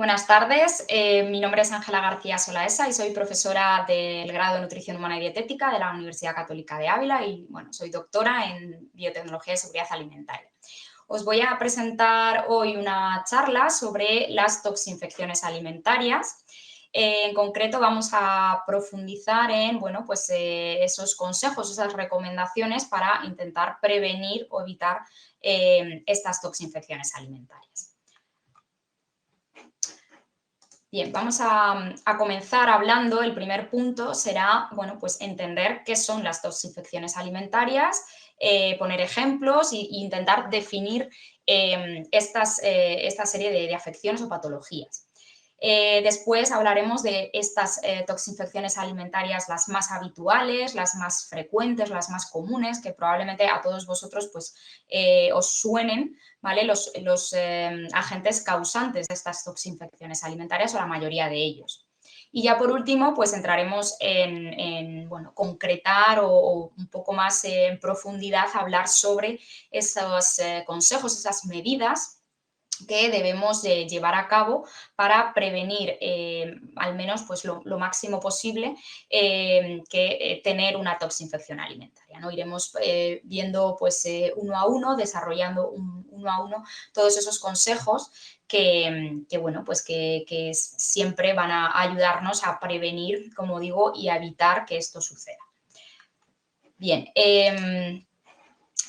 Buenas tardes, mi nombre es Ángela García Solaesa y soy profesora del grado de Nutrición Humana y Dietética de la Universidad Católica de Ávila y soy doctora en Biotecnología y Seguridad Alimentaria. Os voy a presentar hoy una charla sobre las toxinfecciones alimentarias. En concreto vamos a profundizar en esos consejos, esas recomendaciones para intentar prevenir o evitar estas toxinfecciones alimentarias. Bien, vamos a comenzar hablando, el primer punto será, entender qué son las toxinfecciones alimentarias, poner ejemplos e intentar definir esta serie de afecciones o patologías. Después hablaremos de estas toxinfecciones alimentarias, las más habituales, las más frecuentes, las más comunes, que probablemente a todos vosotros os suenen, ¿vale? Los agentes causantes de estas toxinfecciones alimentarias o la mayoría de ellos. Y ya por último, pues entraremos en concretar o un poco más en profundidad hablar sobre esos consejos, esas medidas que debemos de llevar a cabo para prevenir al menos lo máximo posible tener una toxinfección alimentaria, ¿no? Iremos viendo uno a uno, desarrollando uno a uno todos esos consejos que siempre van a ayudarnos a prevenir, como digo, y a evitar que esto suceda. Bien,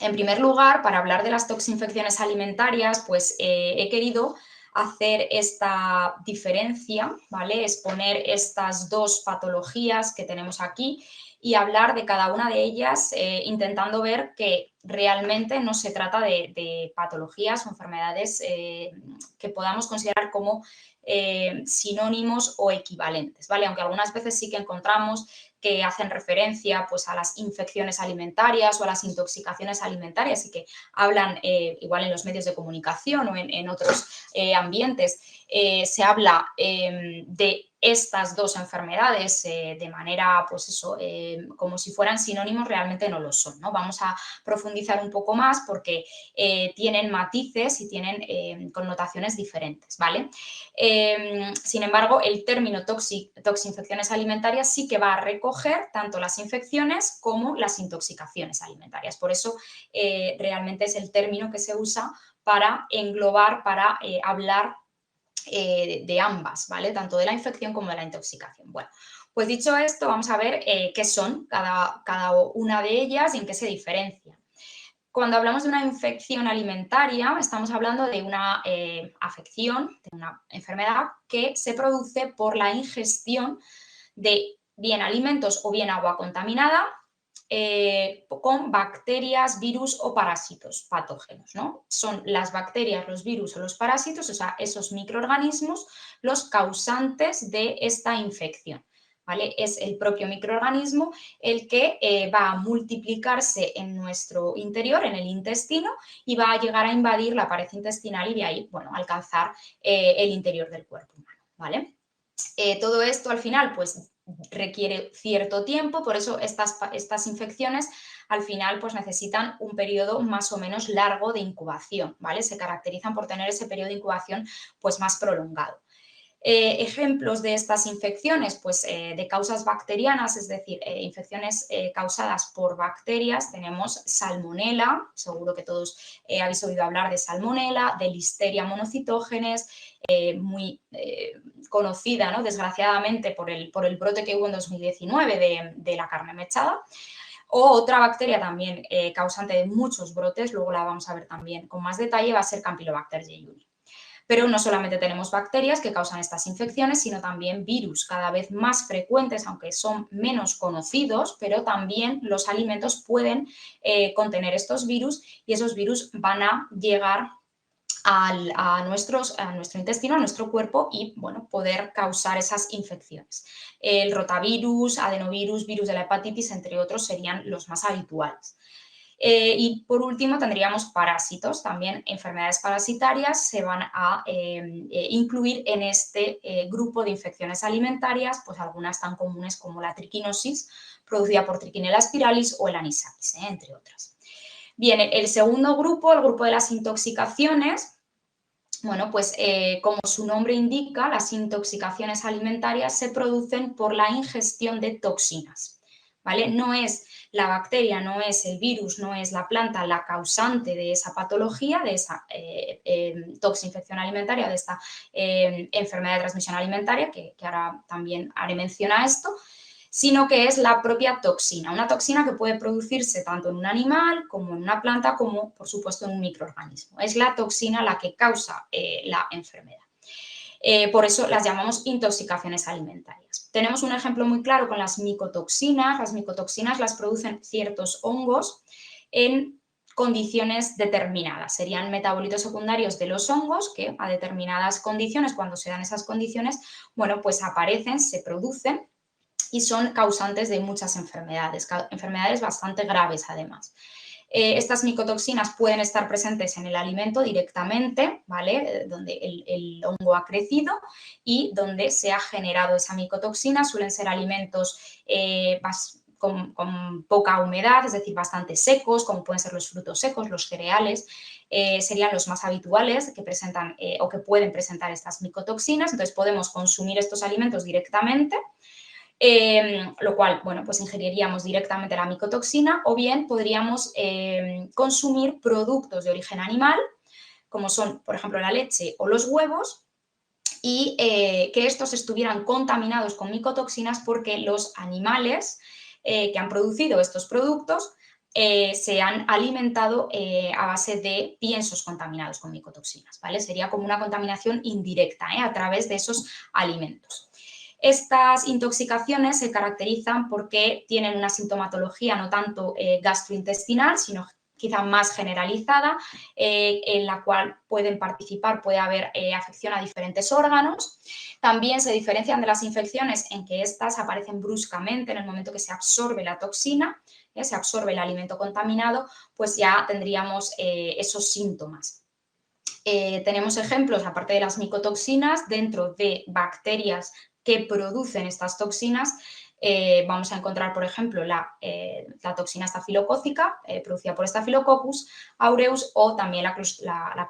en primer lugar, para hablar de las toxinfecciones alimentarias, he querido hacer esta diferencia, ¿vale? Exponer estas dos patologías que tenemos aquí y hablar de cada una de ellas intentando ver que realmente no se trata de patologías o enfermedades que podamos considerar como sinónimos o equivalentes, ¿vale? Aunque algunas veces sí que encontramos que hacen referencia a las infecciones alimentarias o a las intoxicaciones alimentarias y que hablan igual en los medios de comunicación o en otros ambientes, se habla de estas dos enfermedades de manera, como si fueran sinónimos, realmente no lo son, ¿no? Vamos a profundizar un poco más porque tienen matices y tienen connotaciones diferentes, ¿vale? Sin embargo, el término toxinfecciones alimentarias sí que va a recoger tanto las infecciones como las intoxicaciones alimentarias. Por eso realmente es el término que se usa para englobar, para hablar de ambas, ¿vale? Tanto de la infección como de la intoxicación. Bueno, pues dicho esto, vamos a ver qué son cada una de ellas y en qué se diferencian. Cuando hablamos de una infección alimentaria, estamos hablando de una afección, de una enfermedad que se produce por la ingestión de bien alimentos o bien agua contaminada con bacterias, virus o parásitos patógenos, ¿no? Son las bacterias, los virus o los parásitos, o sea, esos microorganismos, los causantes de esta infección, ¿vale? Es el propio microorganismo el que va a multiplicarse en nuestro interior, en el intestino, y va a llegar a invadir la pared intestinal y de ahí, alcanzar el interior del cuerpo humano, ¿vale? Todo esto al final, requiere cierto tiempo, por eso estas infecciones al final necesitan un periodo más o menos largo de incubación, ¿vale? Se caracterizan por tener ese periodo de incubación más prolongado. Ejemplos de estas infecciones, de causas bacterianas, es decir, infecciones causadas por bacterias, tenemos salmonela, seguro que todos habéis oído hablar de salmonela, de listeria monocitógenes, muy conocida, ¿no? Desgraciadamente por el brote que hubo en 2019 de la carne mechada. O otra bacteria también causante de muchos brotes, luego la vamos a ver también con más detalle, va a ser Campylobacter jejuni. Pero no solamente tenemos bacterias que causan estas infecciones, sino también virus cada vez más frecuentes, aunque son menos conocidos, pero también los alimentos pueden contener estos virus y esos virus van a llegar a nuestro intestino, a nuestro cuerpo y poder causar esas infecciones. El rotavirus, adenovirus, virus de la hepatitis, entre otros, serían los más habituales. Y por último tendríamos parásitos, también enfermedades parasitarias se van a incluir en este grupo de infecciones alimentarias, algunas tan comunes como la triquinosis, producida por Trichinella spiralis, o el anisakis, entre otras. Bien, el segundo grupo, el grupo de las intoxicaciones, Bueno, pues como su nombre indica, las intoxicaciones alimentarias se producen por la ingestión de toxinas, ¿vale? No es la bacteria, no es el virus, no es la planta la causante de esa patología, de esa toxinfección alimentaria, de esta enfermedad de transmisión alimentaria, que ahora también haré mención a esto, sino que es la propia toxina, una toxina que puede producirse tanto en un animal como en una planta, como por supuesto en un microorganismo. Es la toxina la que causa la enfermedad. Por eso las llamamos intoxicaciones alimentarias. Tenemos un ejemplo muy claro con las micotoxinas. Las micotoxinas las producen ciertos hongos en condiciones determinadas. Serían metabolitos secundarios de los hongos que a determinadas condiciones, cuando se dan esas condiciones, bueno, pues aparecen, se producen y son causantes de muchas enfermedades, enfermedades bastante graves además. Estas micotoxinas pueden estar presentes en el alimento directamente, ¿vale? Donde el hongo ha crecido y donde se ha generado esa micotoxina. Suelen ser alimentos con poca humedad, es decir, bastante secos, como pueden ser los frutos secos, los cereales, serían los más habituales que presentan o que pueden presentar estas micotoxinas. Entonces podemos consumir estos alimentos directamente. Lo cual, bueno, pues ingeriríamos directamente la micotoxina, o bien podríamos consumir productos de origen animal, como son, por ejemplo, la leche o los huevos, y que estos estuvieran contaminados con micotoxinas porque los animales que han producido estos productos se han alimentado a base de piensos contaminados con micotoxinas, ¿vale? Sería como una contaminación indirecta a través de esos alimentos. Estas intoxicaciones se caracterizan porque tienen una sintomatología no tanto gastrointestinal, sino quizá más generalizada, en la cual pueden participar, puede haber afección a diferentes órganos. También se diferencian de las infecciones en que estas aparecen bruscamente en el momento que se absorbe la toxina, se absorbe el alimento contaminado, pues ya tendríamos esos síntomas. Tenemos ejemplos, aparte de las micotoxinas, dentro de bacterias que producen estas toxinas. Vamos a encontrar, por ejemplo, la toxina estafilocócica producida por Staphylococcus aureus, o también la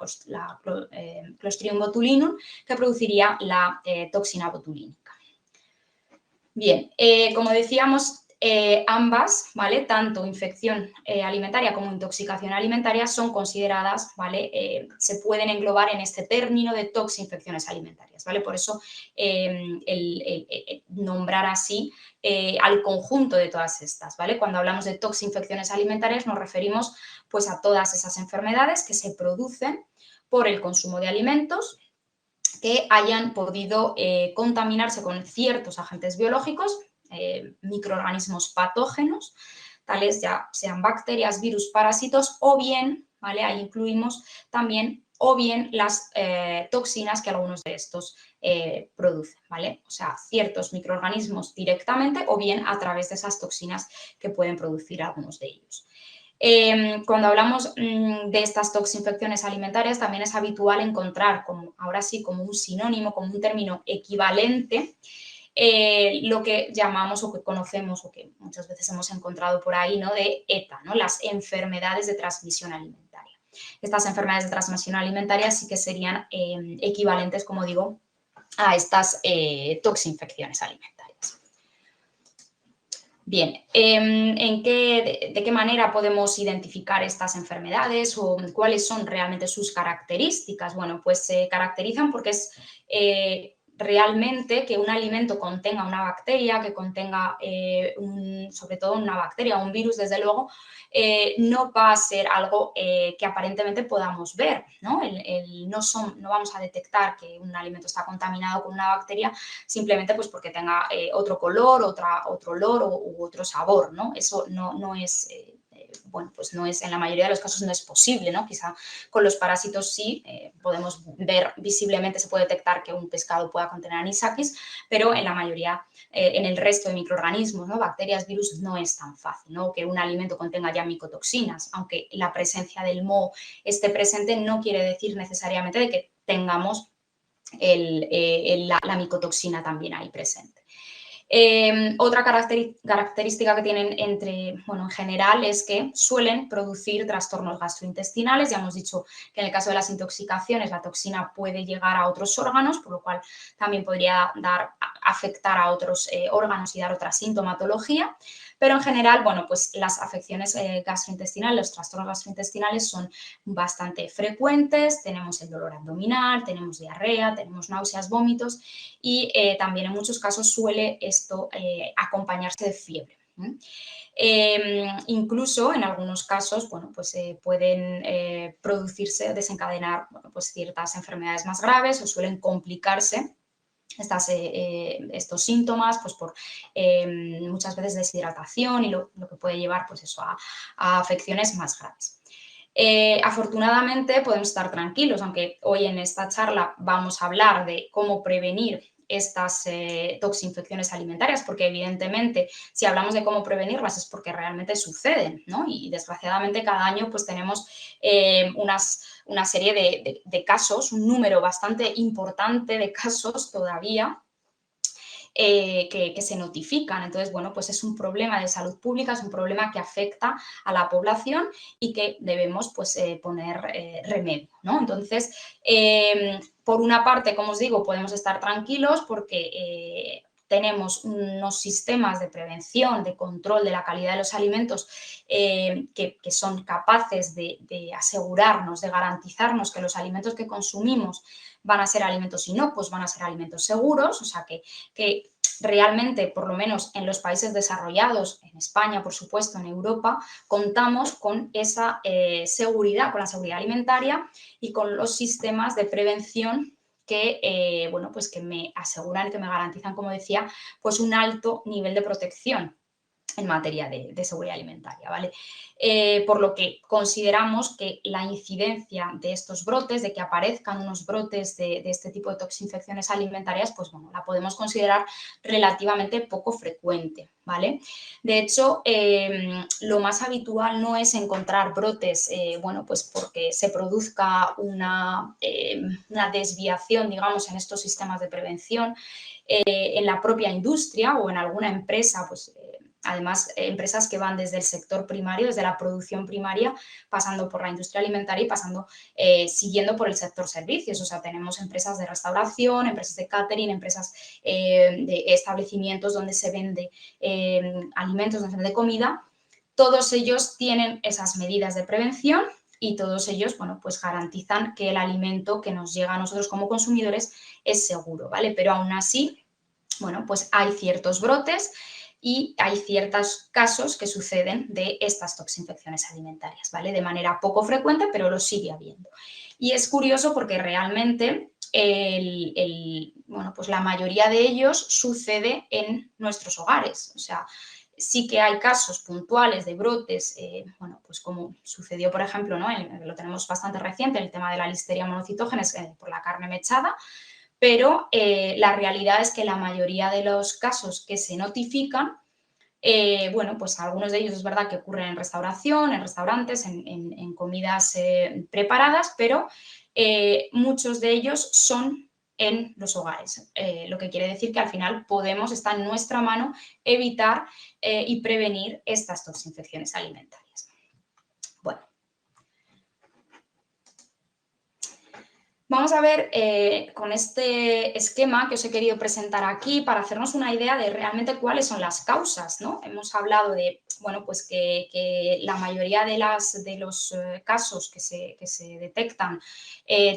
Clostridium botulinum, que produciría la toxina botulínica. Bien, como decíamos, ambas, ¿vale? Tanto infección alimentaria como intoxicación alimentaria son consideradas, ¿vale? Se pueden englobar en este término de toxinfecciones alimentarias, ¿vale? Por eso el nombrar así al conjunto de todas estas, ¿vale? Cuando hablamos de toxinfecciones alimentarias nos referimos pues a todas esas enfermedades que se producen por el consumo de alimentos que hayan podido contaminarse con ciertos agentes biológicos, microorganismos patógenos, tales ya sean bacterias, virus, parásitos, o bien, ¿vale? Ahí incluimos también, o bien las toxinas que algunos de estos producen, ¿vale? O sea, ciertos microorganismos directamente, o bien a través de esas toxinas que pueden producir algunos de ellos. Cuando hablamos de estas toxinfecciones alimentarias, también es habitual encontrar, ahora sí, como un sinónimo, como un término equivalente, lo que llamamos o que conocemos o que muchas veces hemos encontrado por ahí, ¿no? De ETA, ¿no? Las enfermedades de transmisión alimentaria. Estas enfermedades de transmisión alimentaria sí que serían equivalentes, como digo, a estas toxinfecciones alimentarias. Bien, ¿de qué manera podemos identificar estas enfermedades o cuáles son realmente sus características? Bueno, pues se caracterizan porque es realmente que un alimento contenga una bacteria, que contenga sobre todo una bacteria o un virus, desde luego, no va a ser algo que aparentemente podamos ver, ¿no? No vamos a detectar que un alimento está contaminado con una bacteria simplemente pues porque tenga otro color, otro olor u otro sabor, ¿no? Eso no es... bueno, pues no es, en la mayoría de los casos no es posible, ¿no? Quizá con los parásitos sí, podemos ver visiblemente, se puede detectar que un pescado pueda contener anisakis, pero en la mayoría, en el resto de microorganismos, ¿no? Bacterias, virus, no es tan fácil, ¿no? Que un alimento contenga ya micotoxinas, aunque la presencia del moho esté presente, no quiere decir necesariamente de que tengamos la micotoxina también ahí presente. Otra característica que tienen en general es que suelen producir trastornos gastrointestinales. Ya hemos dicho que en el caso de las intoxicaciones la toxina puede llegar a otros órganos, por lo cual también podría afectar a otros órganos y dar otra sintomatología. Pero en general, bueno, pues las afecciones gastrointestinales, los trastornos gastrointestinales son bastante frecuentes. Tenemos el dolor abdominal, tenemos diarrea, tenemos náuseas, vómitos y también en muchos casos suele esto acompañarse de fiebre. Incluso en algunos casos, bueno, pues pueden producirse, desencadenar, bueno, pues ciertas enfermedades más graves o suelen complicarse estos síntomas, pues por muchas veces deshidratación y lo que puede llevar pues eso, a afecciones más graves. Afortunadamente podemos estar tranquilos, aunque hoy en esta charla vamos a hablar de cómo prevenir estas toxinfecciones alimentarias, porque evidentemente si hablamos de cómo prevenirlas es porque realmente suceden, ¿no? Y desgraciadamente cada año pues tenemos una serie de casos, un número bastante importante de casos todavía que se notifican. Entonces, bueno, pues es un problema de salud pública, es un problema que afecta a la población y que debemos pues poner remedio, ¿no? Entonces, por una parte, como os digo, podemos estar tranquilos porque tenemos unos sistemas de prevención, de control de la calidad de los alimentos que son capaces de asegurarnos, de garantizarnos que los alimentos que consumimos van a ser alimentos inocuos, van a ser alimentos seguros, o sea que realmente, por lo menos en los países desarrollados, en España, por supuesto, en Europa, contamos con esa seguridad, con la seguridad alimentaria y con los sistemas de prevención que, bueno, pues que me aseguran, que me garantizan, como decía, pues un alto nivel de protección en materia de seguridad alimentaria, ¿vale? Por lo que consideramos que la incidencia de estos brotes, de que aparezcan unos brotes de este tipo de toxinfecciones alimentarias, pues bueno, la podemos considerar relativamente poco frecuente, ¿vale? De hecho, lo más habitual no es encontrar brotes, bueno, pues porque se produzca una desviación, digamos, en estos sistemas de prevención, en la propia industria o en alguna empresa, pues además, empresas que van desde el sector primario, desde la producción primaria, pasando por la industria alimentaria y pasando, siguiendo por el sector servicios. O sea, tenemos empresas de restauración, empresas de catering, empresas de establecimientos donde se vende alimentos, donde se vende comida. Todos ellos tienen esas medidas de prevención y todos ellos, bueno, pues garantizan que el alimento que nos llega a nosotros como consumidores es seguro, ¿vale? Pero aún así, bueno, pues hay ciertos brotes y hay ciertos casos que suceden de estas toxinfecciones alimentarias, ¿vale? De manera poco frecuente, pero lo sigue habiendo. Y es curioso porque realmente bueno, pues la mayoría de ellos sucede en nuestros hogares. O sea, sí que hay casos puntuales de brotes, bueno, pues como sucedió, por ejemplo, ¿no? Lo tenemos bastante reciente, el tema de la listeria monocitógenes por la carne mechada, pero la realidad es que la mayoría de los casos que se notifican, bueno, pues algunos de ellos es verdad que ocurren en restauración, en restaurantes, en comidas preparadas, pero muchos de ellos son en los hogares, lo que quiere decir que al final podemos, está en nuestra mano, evitar y prevenir estas toxinfecciones alimentarias. Bueno. Vamos a ver con este esquema que os he querido presentar aquí para hacernos una idea de realmente cuáles son las causas, ¿no? Hemos hablado de, bueno, pues que la mayoría de los casos que se detectan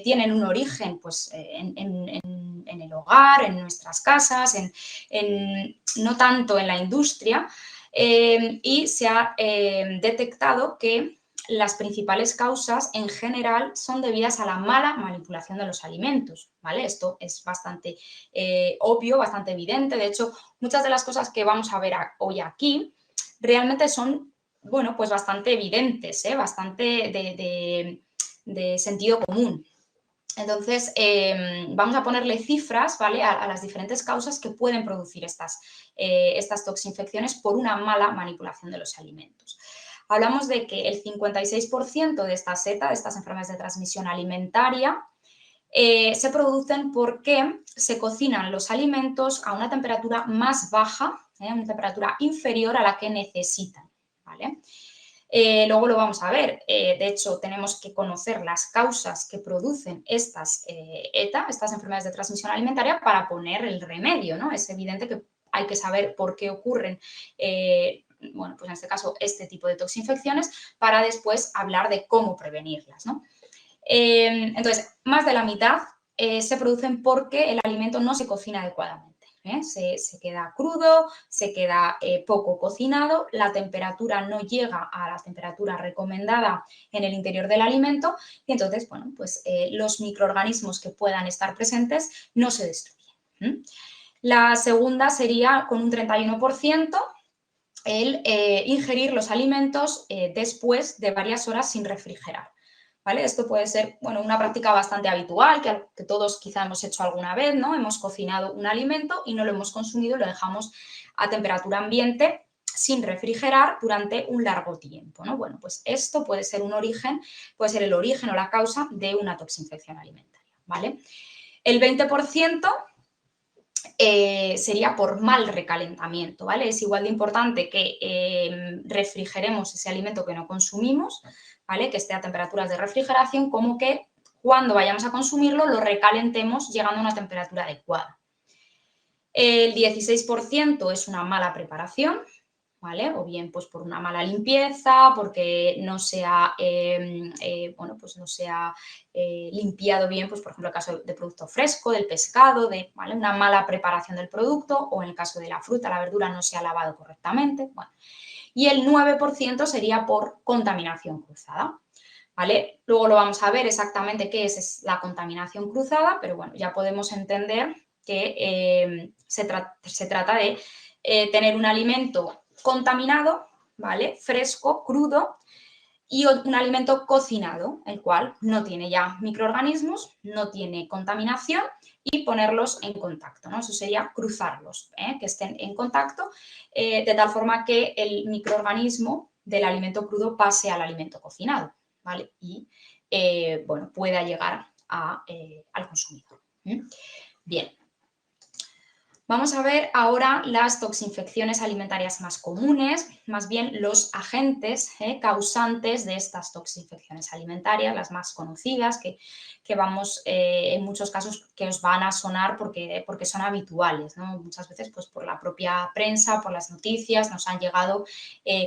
tienen un origen pues, en el hogar, en nuestras casas, no tanto en la industria, y se ha detectado que las principales causas en general son debidas a la mala manipulación de los alimentos, ¿vale? Esto es bastante obvio, bastante evidente. De hecho, muchas de las cosas que vamos a ver hoy aquí realmente son, bueno, pues bastante evidentes, bastante de sentido común. Entonces, vamos a ponerle cifras, ¿vale? A las diferentes causas que pueden producir estas toxinfecciones por una mala manipulación de los alimentos. Hablamos de que el 56% de esta seta, de estas enfermedades de transmisión alimentaria, se producen porque se cocinan los alimentos a una temperatura más baja, una temperatura inferior a la que necesitan, ¿vale? Luego lo vamos a ver. De hecho, tenemos que conocer las causas que producen estas ETA, estas enfermedades de transmisión alimentaria, para poner el remedio, ¿no? Es evidente que hay que saber por qué ocurren, bueno, pues en este caso, este tipo de toxinfecciones, para después hablar de cómo prevenirlas, ¿no? Entonces, más de la mitad se producen porque el alimento no se cocina adecuadamente. Se queda crudo, se queda poco cocinado, la temperatura no llega a la temperatura recomendada en el interior del alimento y entonces, bueno, pues los microorganismos que puedan estar presentes no se destruyen. La segunda sería con un 31% el ingerir los alimentos después de varias horas sin refrigerar. ¿Vale? Esto puede ser, bueno, una práctica bastante habitual que todos quizá hemos hecho alguna vez, ¿no? Hemos cocinado un alimento y no lo hemos consumido, lo dejamos a temperatura ambiente sin refrigerar durante un largo tiempo, ¿no? Bueno, pues esto puede ser un origen, puede ser el origen o la causa de una toxinfección alimentaria, ¿vale? El 20% sería por mal recalentamiento, ¿vale? Es igual de importante que refrigeremos ese alimento que no consumimos, ¿vale? Que esté a temperaturas de refrigeración, como que cuando vayamos a consumirlo lo recalentemos llegando a una temperatura adecuada. El 16% es una mala preparación, ¿vale? O bien pues por una mala limpieza, porque no se ha, bueno, pues no se ha limpiado bien, pues por ejemplo, el caso de producto fresco, del pescado, ¿vale? Una mala preparación del producto, o en el caso de la fruta, la verdura no se ha lavado correctamente, bueno. Y el 9% sería por contaminación cruzada, ¿vale? Luego lo vamos a ver exactamente qué es la contaminación cruzada, pero bueno, ya podemos entender que se trata de tener un alimento contaminado, ¿vale? Fresco, crudo, y un alimento cocinado, el cual no tiene ya microorganismos, no tiene contaminación, y ponerlos en contacto, ¿no? Eso sería cruzarlos, que estén en contacto, de tal forma que el microorganismo del alimento crudo pase al alimento cocinado, ¿vale? Y, bueno, pueda llegar al consumidor. Bien. Vamos a ver ahora las toxinfecciones alimentarias más comunes, más bien los agentes causantes de estas toxinfecciones alimentarias, las más conocidas, que vamos, en muchos casos, que os van a sonar porque son habituales, ¿no? Muchas veces, pues por la propia prensa, por las noticias, nos han llegado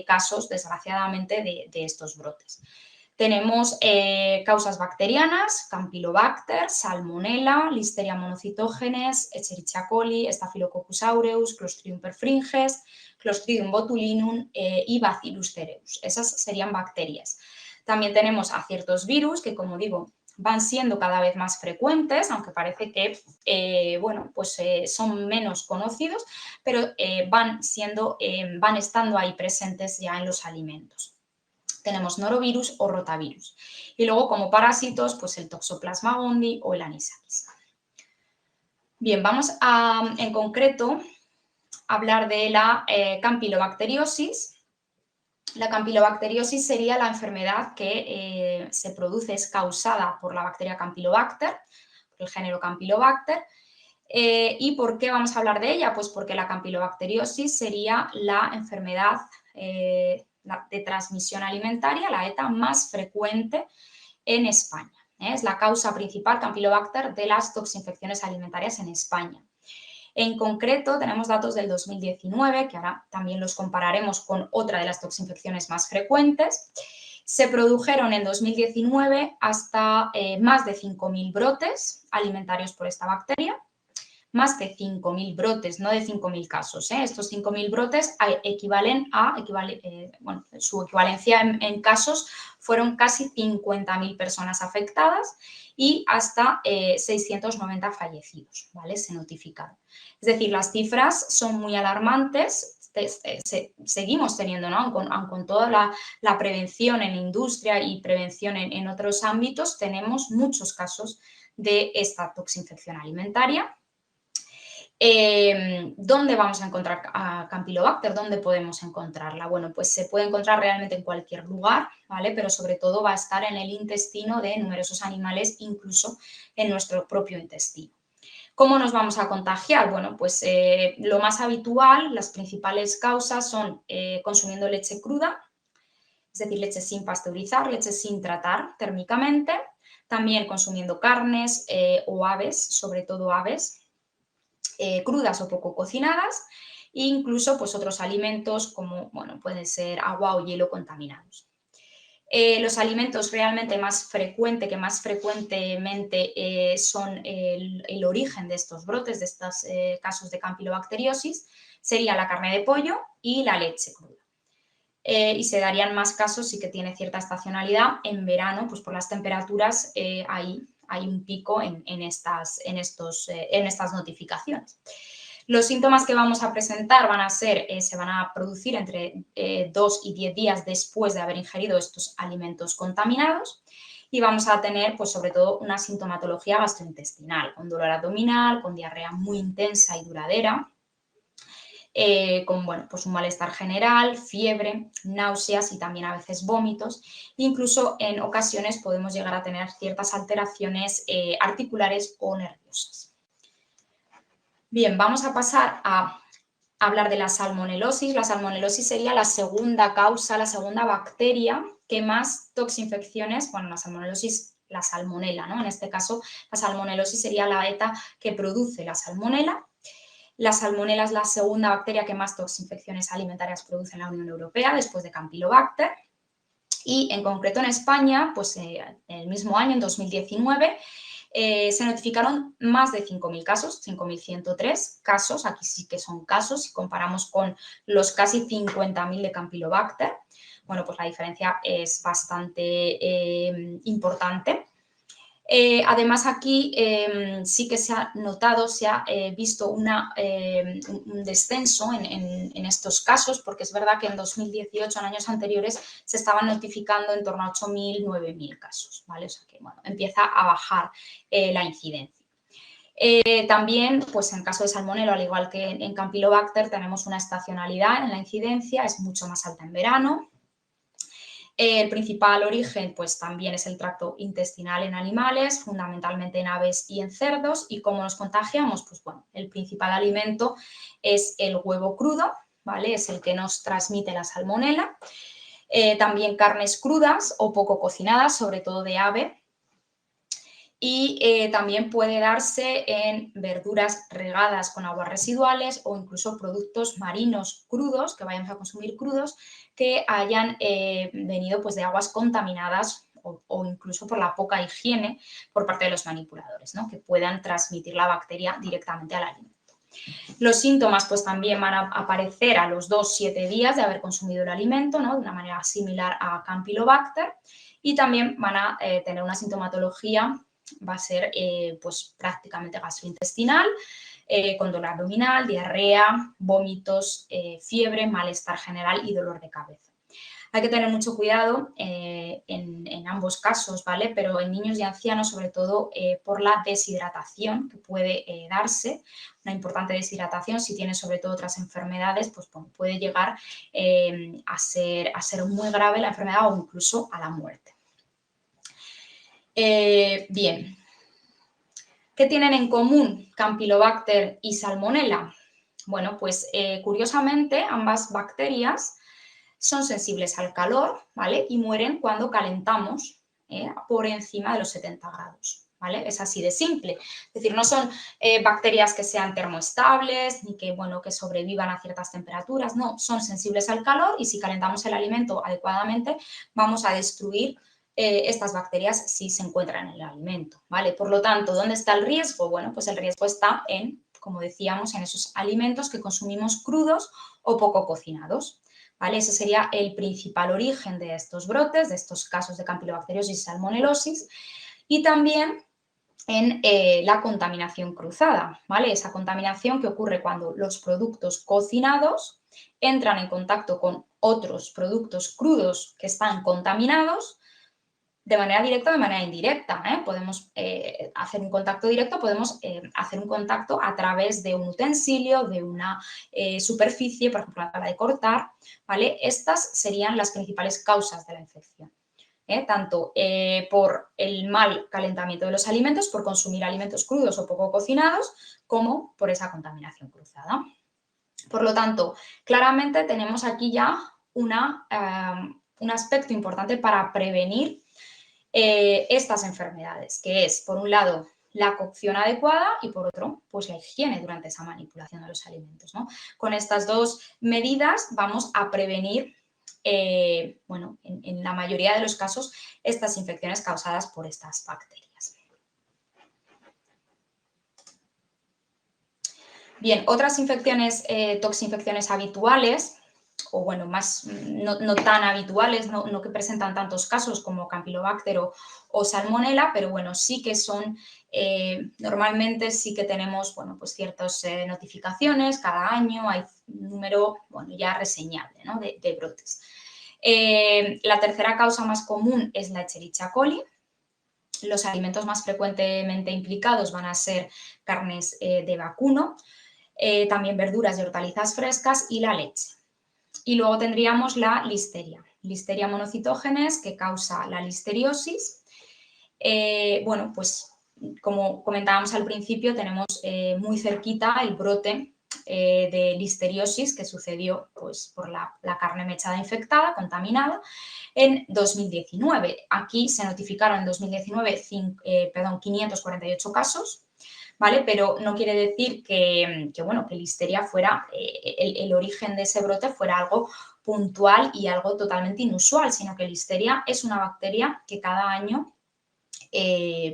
casos, desgraciadamente, de estos brotes. Tenemos causas bacterianas, Campylobacter, Salmonella, Listeria monocytogenes, Escherichia coli, Staphylococcus aureus, Clostridium perfringens, Clostridium botulinum y Bacillus cereus. Esas serían bacterias. También tenemos a ciertos virus que, como digo, van siendo cada vez más frecuentes, aunque parece que bueno, pues, son menos conocidos, pero van estando ahí presentes ya en los alimentos. Tenemos norovirus o rotavirus. Y luego, como parásitos, pues el Toxoplasma gondii o el Anisakis. Bien, vamos a, en concreto, hablar de la campylobacteriosis. La campylobacteriosis sería la enfermedad que se produce, es causada por la bacteria Campylobacter, por el género Campylobacter. ¿Y por qué vamos a hablar de ella? Pues porque la campylobacteriosis sería la enfermedad de transmisión alimentaria, la ETA más frecuente en España. Es la causa principal, Campylobacter, de las toxinfecciones alimentarias en España. En concreto, tenemos datos del 2019, que ahora también los compararemos con otra de las toxinfecciones más frecuentes. Se produjeron en 2019 hasta más de 5.000 brotes alimentarios por esta bacteria. Más de 5.000 brotes, no de 5.000 casos. Estos 5.000 brotes equivalen a, bueno, su equivalencia en casos fueron casi 50.000 personas afectadas y hasta 690 fallecidos, ¿vale? Se notificaron. Es decir, las cifras son muy alarmantes. Seguimos teniendo, ¿no? Aun con toda la prevención en industria y prevención en otros ámbitos, tenemos muchos casos de esta toxinfección alimentaria. ¿Dónde vamos a encontrar a Campylobacter? ¿Dónde podemos encontrarla? Bueno, pues se puede encontrar realmente en cualquier lugar, ¿vale? Pero sobre todo va a estar en el intestino de numerosos animales, incluso en nuestro propio intestino. ¿Cómo nos vamos a contagiar? Bueno, pues lo más habitual, las principales causas son consumiendo leche cruda, es decir, leche sin pasteurizar, leche sin tratar térmicamente, también consumiendo carnes o aves, sobre todo aves, crudas o poco cocinadas, e incluso pues, otros alimentos como bueno, pueden ser agua o hielo contaminados. Los alimentos realmente que más frecuentemente son el origen de estos brotes, de estos casos de campilobacteriosis, sería la carne de pollo y la leche cruda. Y se darían más casos, sí que tiene cierta estacionalidad, en verano, pues por las temperaturas hay un pico en estas notificaciones. Los síntomas que vamos a presentar se van a producir entre 2 y 10 días después de haber ingerido estos alimentos contaminados y vamos a tener, pues sobre todo, una sintomatología gastrointestinal, con dolor abdominal, con diarrea muy intensa y duradera, con bueno, pues un malestar general, fiebre, náuseas y también a veces vómitos. Incluso en ocasiones podemos llegar a tener ciertas alteraciones articulares o nerviosas. Bien, vamos a pasar a hablar de la salmonelosis. La salmonelosis sería la segunda causa, la segunda bacteria que más toxinfecciones, bueno, la salmonelosis, la salmonela, ¿no? En este caso, la salmonelosis sería la beta que produce la salmonela. La salmonela es la segunda bacteria que más toxinfecciones alimentarias produce en la Unión Europea, después de Campylobacter. Y en concreto en España, pues en el mismo año, en 2019, se notificaron más de 5.000 casos, 5.103 casos, aquí sí que son casos, si comparamos con los casi 50.000 de Campylobacter, bueno, pues la diferencia es bastante importante. Además, aquí sí que se ha notado, se ha visto un descenso en estos casos, porque es verdad que en 2018, en años anteriores, se estaban notificando en torno a 8.000, 9.000 casos, ¿vale? O sea que, bueno, empieza a bajar la incidencia. También, pues en caso de salmonela, al igual que en Campylobacter, tenemos una estacionalidad en la incidencia, es mucho más alta en verano. El principal origen, pues también es el tracto intestinal en animales, fundamentalmente en aves y en cerdos. ¿Y cómo nos contagiamos? Pues bueno, el principal alimento es el huevo crudo, ¿vale? Es el que nos transmite la salmonela. También carnes crudas o poco cocinadas, sobre todo de ave. Y también puede darse en verduras regadas con aguas residuales o incluso productos marinos crudos, que vayamos a consumir crudos, que hayan venido pues, de aguas contaminadas o incluso por la poca higiene por parte de los manipuladores, ¿no? Que puedan transmitir la bacteria directamente al alimento. Los síntomas pues, también van a aparecer a los 2-7 días de haber consumido el alimento, ¿no? De una manera similar a Campylobacter, y también van a tener una sintomatología, va a ser pues prácticamente gastrointestinal, con dolor abdominal, diarrea, vómitos, fiebre, malestar general y dolor de cabeza. Hay que tener mucho cuidado en ambos casos, ¿vale? Pero en niños y ancianos, sobre todo por la deshidratación que puede darse, una importante deshidratación, si tiene sobre todo otras enfermedades, pues bueno, puede llegar a ser muy grave la enfermedad o incluso a la muerte. Bien, ¿qué tienen en común Campylobacter y Salmonella? Bueno, pues curiosamente ambas bacterias son sensibles al calor, ¿vale? Y mueren cuando calentamos por encima de los 70 grados, ¿vale? Es así de simple. Es decir, no son bacterias que sean termoestables ni que, bueno, que sobrevivan a ciertas temperaturas, no, son sensibles al calor y si calentamos el alimento adecuadamente vamos a destruir estas bacterias si se encuentran en el alimento, ¿vale? Por lo tanto, ¿dónde está el riesgo? Bueno, pues el riesgo está en, como decíamos, en esos alimentos que consumimos crudos o poco cocinados, ¿vale? Ese sería el principal origen de estos brotes, de estos casos de campylobacteriosis y salmonelosis, y también en la contaminación cruzada, ¿vale? Esa contaminación que ocurre cuando los productos cocinados entran en contacto con otros productos crudos que están contaminados, de manera directa o de manera indirecta. Podemos hacer un contacto directo, podemos hacer un contacto a través de un utensilio, de una superficie, por ejemplo, la tabla de cortar, ¿vale? Estas serían las principales causas de la infección. Tanto por el mal calentamiento de los alimentos, por consumir alimentos crudos o poco cocinados, como por esa contaminación cruzada. Por lo tanto, claramente tenemos aquí ya un aspecto importante para prevenir estas enfermedades, que es, por un lado, la cocción adecuada y, por otro, pues la higiene durante esa manipulación de los alimentos, ¿no? Con estas dos medidas vamos a prevenir, bueno, en la mayoría de los casos, estas infecciones causadas por estas bacterias. Bien, otras infecciones, toxinfecciones habituales, o bueno, más no tan habituales, no que presentan tantos casos como Campylobacter o Salmonella, pero bueno, sí que son, normalmente sí que tenemos, bueno, pues ciertas notificaciones cada año, hay un número, bueno, ya reseñable, ¿no? de brotes. La tercera causa más común es la Escherichia coli. Los alimentos más frecuentemente implicados van a ser carnes de vacuno, también verduras y hortalizas frescas y la leche. Y luego tendríamos la listeria monocitógenes, que causa la listeriosis. Bueno, pues como comentábamos al principio, tenemos muy cerquita el brote de listeriosis que sucedió pues, por la carne mechada infectada, contaminada, en 2019. Aquí se notificaron en 2019 548 casos, ¿vale? Pero no quiere decir que listeria fuera, el origen de ese brote fuera algo puntual y algo totalmente inusual, sino que listeria es una bacteria que cada año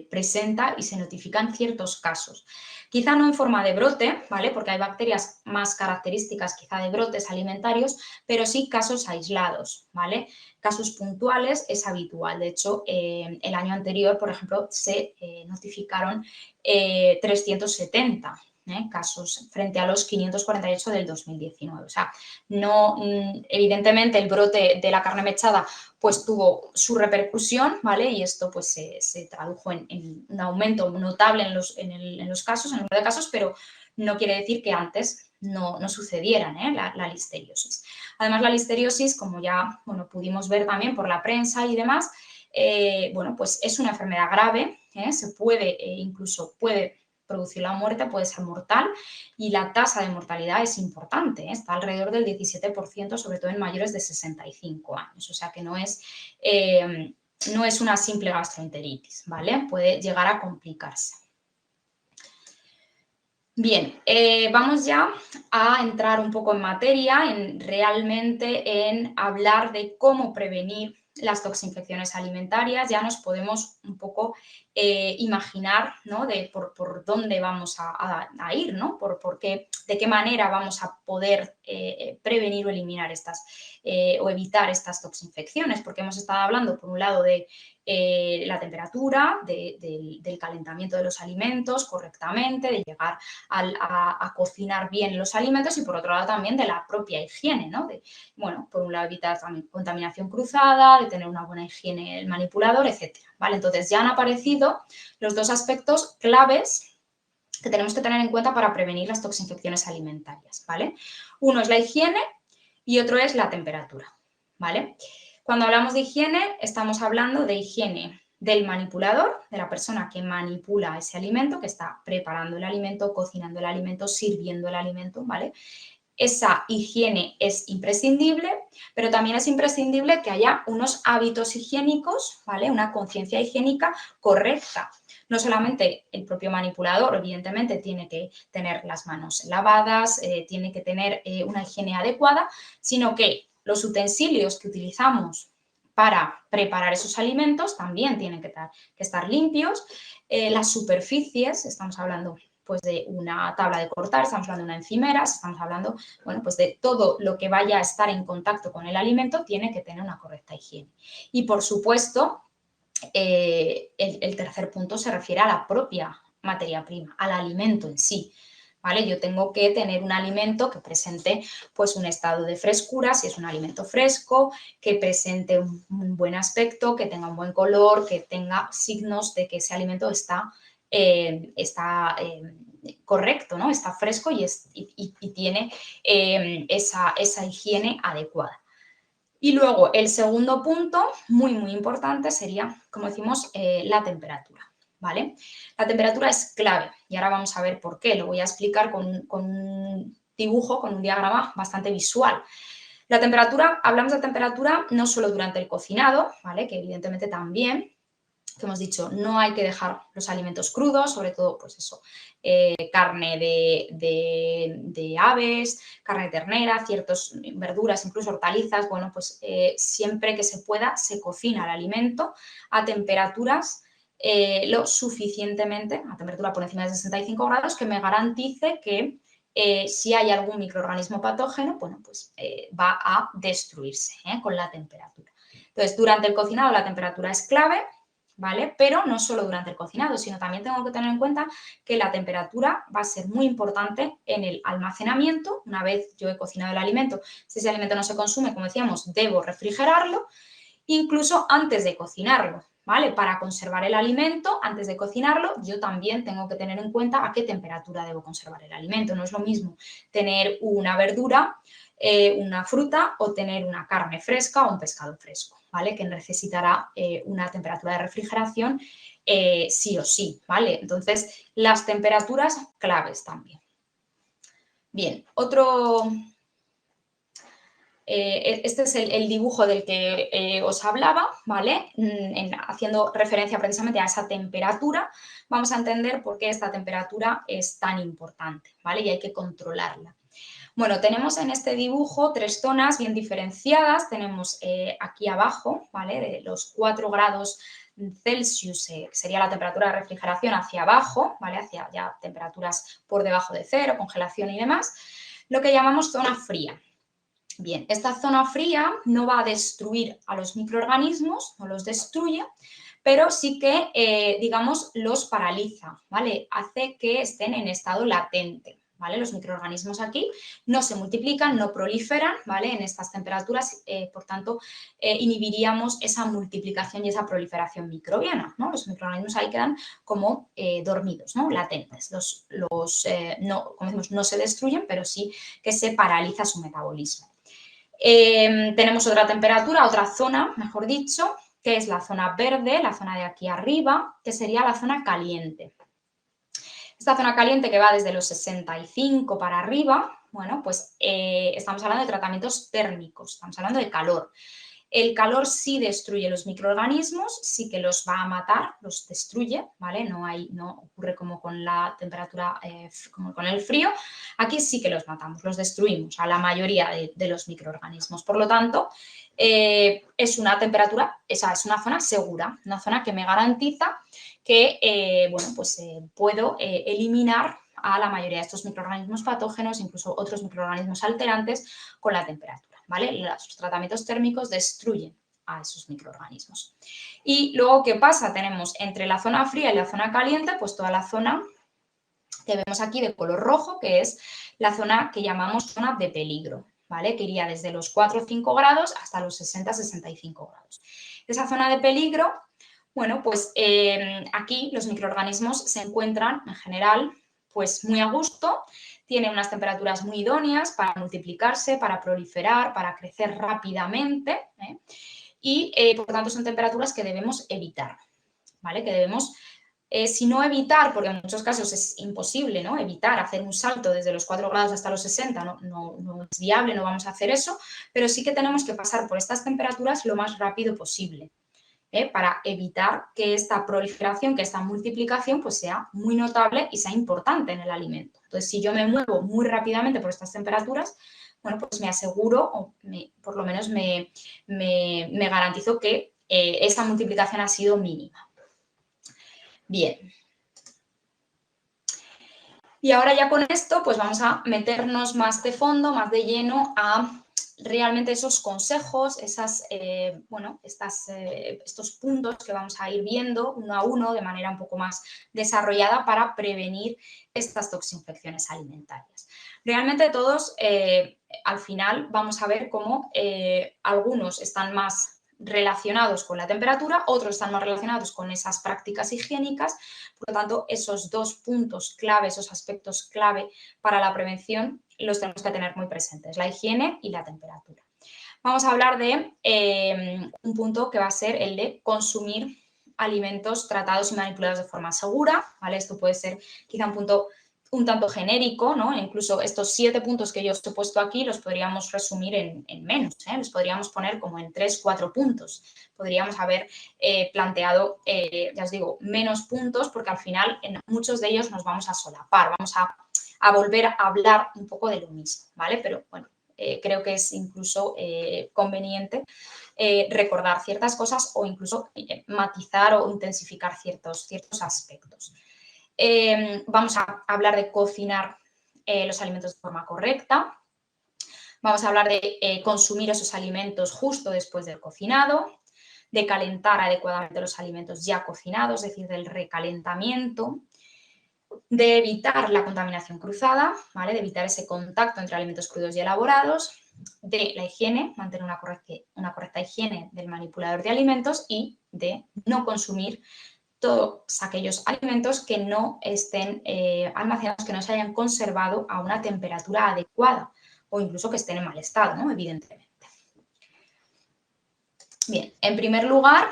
presenta y se notifican ciertos casos. Quizá no en forma de brote, ¿vale? Porque hay bacterias más características quizá de brotes alimentarios, pero sí casos aislados, ¿vale? Casos puntuales es habitual. De hecho, el año anterior, por ejemplo, se notificaron 370 casos frente a los 548 del 2019. O sea, no, evidentemente el brote de la carne mechada pues tuvo su repercusión, ¿vale? Y esto pues se tradujo en un aumento notable en los casos, en el número de casos, pero no quiere decir que antes no sucedieran la listeriosis. Además, la listeriosis, como ya pudimos ver también por la prensa y demás, bueno, pues es una enfermedad grave, se puede, incluso puede producir la muerte, puede ser mortal y la tasa de mortalidad es importante, está alrededor del 17%, sobre todo en mayores de 65 años, o sea que no es una simple gastroenteritis, ¿vale? Puede llegar a complicarse. Bien, vamos ya a entrar un poco en materia, realmente en hablar de cómo prevenir las toxinfecciones alimentarias. Ya nos podemos un poco imaginar, ¿no? de por dónde vamos a ir, ¿no? De qué manera vamos a poder prevenir o eliminar o evitar estas toxinfecciones, porque hemos estado hablando, por un lado, de la temperatura, del calentamiento de los alimentos correctamente, de llegar a cocinar bien los alimentos y, por otro lado, también de la propia higiene, ¿no? Por un lado, evitar también contaminación cruzada, de tener una buena higiene del manipulador, etcétera, ¿vale? Entonces, ya han aparecido los dos aspectos claves que tenemos que tener en cuenta para prevenir las toxinfecciones alimentarias, ¿vale? Uno es la higiene y otro es la temperatura, ¿vale? Cuando hablamos de higiene, estamos hablando de higiene del manipulador, de la persona que manipula ese alimento, que está preparando el alimento, cocinando el alimento, sirviendo el alimento, ¿vale? Esa higiene es imprescindible, pero también es imprescindible que haya unos hábitos higiénicos, ¿vale? Una conciencia higiénica correcta. No solamente el propio manipulador, evidentemente, tiene que tener las manos lavadas, tiene que tener una higiene adecuada, sino que los utensilios que utilizamos para preparar esos alimentos también tienen que estar limpios. Las superficies, estamos hablando pues de una tabla de cortar, estamos hablando de una encimera, estamos hablando, pues de todo lo que vaya a estar en contacto con el alimento tiene que tener una correcta higiene. Y, por supuesto, el tercer punto se refiere a la propia materia prima, al alimento en sí, ¿vale? Yo tengo que tener un alimento que presente pues un estado de frescura, si es un alimento fresco, que presente un buen aspecto, que tenga un buen color, que tenga signos de que ese alimento está correcto, ¿no? Está fresco y tiene esa higiene adecuada. Y luego el segundo punto, muy, muy importante, sería, como decimos, la temperatura. ¿Vale? La temperatura es clave y ahora vamos a ver por qué. Lo voy a explicar con un dibujo, con un diagrama bastante visual. La temperatura, hablamos de temperatura no solo durante el cocinado, ¿vale? Que evidentemente también, que hemos dicho, no hay que dejar los alimentos crudos, sobre todo, pues eso, carne de aves, carne de ternera, ciertas verduras, incluso hortalizas, bueno, pues siempre que se pueda se cocina el alimento a temperaturas lo suficientemente, a temperatura por encima de 65 grados, que me garantice que si hay algún microorganismo patógeno, bueno, pues va a destruirse con la temperatura. Entonces, durante el cocinado la temperatura es clave, ¿vale? Pero no solo durante el cocinado, sino también tengo que tener en cuenta que la temperatura va a ser muy importante en el almacenamiento. Una vez yo he cocinado el alimento, si ese alimento no se consume, como decíamos, debo refrigerarlo, incluso antes de cocinarlo, ¿vale? Para conservar el alimento, antes de cocinarlo, yo también tengo que tener en cuenta a qué temperatura debo conservar el alimento. No es lo mismo tener una verdura, una fruta o tener una carne fresca o un pescado fresco, ¿vale? Que necesitará una temperatura de refrigeración sí o sí, ¿vale? Entonces, las temperaturas claves también. Bien, este es el dibujo del que os hablaba, ¿vale? Haciendo referencia precisamente a esa temperatura, vamos a entender por qué esta temperatura es tan importante, ¿vale? Y hay que controlarla. Bueno, tenemos en este dibujo 3 zonas bien diferenciadas. Tenemos aquí abajo, ¿vale? De los 4 grados Celsius, que sería la temperatura de refrigeración hacia abajo, ¿vale? Hacia ya temperaturas por debajo de cero, congelación y demás, lo que llamamos zona fría. Bien, esta zona fría no va a destruir a los microorganismos, no los destruye, pero sí que, digamos, los paraliza, ¿vale? Hace que estén en estado latente, ¿vale? Los microorganismos aquí no se multiplican, no proliferan, ¿vale? En estas temperaturas, por tanto, inhibiríamos esa multiplicación y esa proliferación microbiana, ¿no? Los microorganismos ahí quedan como dormidos, ¿no? Latentes. No, como decimos, no se destruyen, pero sí que se paraliza su metabolismo. Tenemos otra temperatura, otra zona, mejor dicho, que es la zona verde, la zona de aquí arriba, que sería la zona caliente. Esta zona caliente que va desde los 65 para arriba, bueno, pues estamos hablando de tratamientos térmicos, estamos hablando de calor. El calor sí destruye los microorganismos, sí que los va a matar, los destruye, ¿vale? No ocurre como con la temperatura, como con el frío. Aquí sí que los matamos, los destruimos a la mayoría de los microorganismos. Por lo tanto, es una temperatura, esa es una zona segura, una zona que me garantiza que, bueno, pues puedo eliminar a la mayoría de estos microorganismos patógenos, incluso otros microorganismos alterantes, con la temperatura. ¿Vale? Los tratamientos térmicos destruyen a esos microorganismos. Y luego, ¿qué pasa? Tenemos entre la zona fría y la zona caliente, pues toda la zona que vemos aquí de color rojo, que es la zona que llamamos zona de peligro, ¿vale? Que iría desde los 4 o 5 grados hasta los 60-65 grados. Esa zona de peligro, bueno, pues aquí los microorganismos se encuentran en general pues muy a gusto, tienen unas temperaturas muy idóneas para multiplicarse, para proliferar, para crecer rápidamente y por lo tanto son temperaturas que debemos evitar, ¿vale? Que debemos, si no evitar, porque en muchos casos es imposible, ¿no? Evitar hacer un salto desde los 4 grados hasta los 60, no es viable, no vamos a hacer eso, pero sí que tenemos que pasar por estas temperaturas lo más rápido posible. Para evitar que esta proliferación, que esta multiplicación, pues sea muy notable y sea importante en el alimento. Entonces, si yo me muevo muy rápidamente por estas temperaturas, bueno, pues me aseguro, o por lo menos me garantizo que esta multiplicación ha sido mínima. Bien. Y ahora ya con esto, pues vamos a meternos más de fondo, más de lleno a realmente esos consejos, estos puntos que vamos a ir viendo uno a uno de manera un poco más desarrollada para prevenir estas toxinfecciones alimentarias. Realmente todos, al final, vamos a ver cómo algunos están más relacionados con la temperatura, otros están más relacionados con esas prácticas higiénicas. Por lo tanto, esos dos puntos clave, esos aspectos clave para la prevención los tenemos que tener muy presentes, la higiene y la temperatura. Vamos a hablar de un punto que va a ser el de consumir alimentos tratados y manipulados de forma segura, ¿vale? Esto puede ser quizá un punto un tanto genérico, ¿no? Incluso estos 7 puntos que yo os he puesto aquí los podríamos resumir en menos, ¿eh? Los podríamos poner como en 3, 4 puntos. Podríamos haber planteado, ya os digo, menos puntos porque al final en muchos de ellos nos vamos a solapar, vamos a volver a hablar un poco de lo mismo, ¿vale? Pero bueno, creo que es incluso conveniente recordar ciertas cosas o incluso matizar o intensificar ciertos aspectos. Vamos a hablar de cocinar los alimentos de forma correcta. Vamos a hablar de consumir esos alimentos justo después del cocinado, de calentar adecuadamente los alimentos ya cocinados, es decir, del recalentamiento, de evitar la contaminación cruzada, ¿vale? De evitar ese contacto entre alimentos crudos y elaborados, de la higiene, mantener una correcta higiene del manipulador de alimentos y de no consumir todos aquellos alimentos que no estén almacenados, que no se hayan conservado a una temperatura adecuada o incluso que estén en mal estado, ¿no? Evidentemente. Bien, en primer lugar,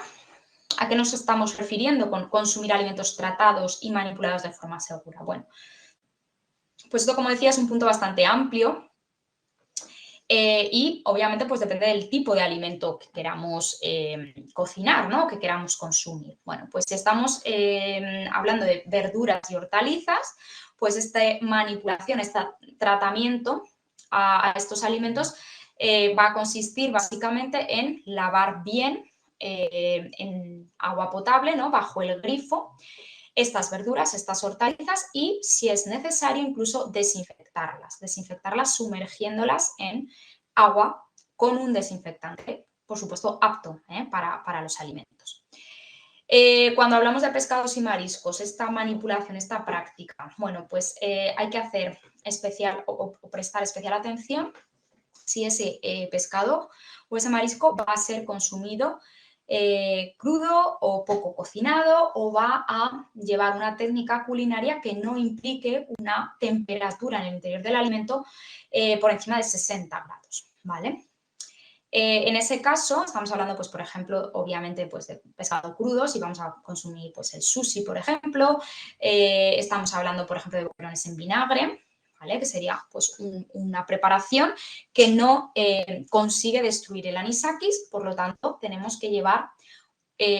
¿a qué nos estamos refiriendo con consumir alimentos tratados y manipulados de forma segura? Bueno, pues esto, como decía, es un punto bastante amplio y obviamente pues depende del tipo de alimento que queramos cocinar, ¿no? Que queramos consumir. Bueno, pues si estamos hablando de verduras y hortalizas, pues esta manipulación, este tratamiento a estos alimentos va a consistir básicamente en lavar bien en agua potable, ¿no? Bajo el grifo, estas verduras, estas hortalizas y, si es necesario, incluso desinfectarlas sumergiéndolas en agua con un desinfectante, por supuesto, apto para los alimentos. Cuando hablamos de pescados y mariscos, esta manipulación, esta práctica, bueno, pues hay que hacer o prestar especial atención si ese pescado o ese marisco va a ser consumido crudo o poco cocinado o va a llevar una técnica culinaria que no implique una temperatura en el interior del alimento por encima de 60 grados, ¿vale? En ese caso, estamos hablando, pues, por ejemplo, obviamente, pues, de pescado crudo, si vamos a consumir, pues, el sushi, por ejemplo, estamos hablando, por ejemplo, de boquerones en vinagre, ¿vale? Que sería, pues, una preparación que no consigue destruir el anisakis, por lo tanto, tenemos que llevar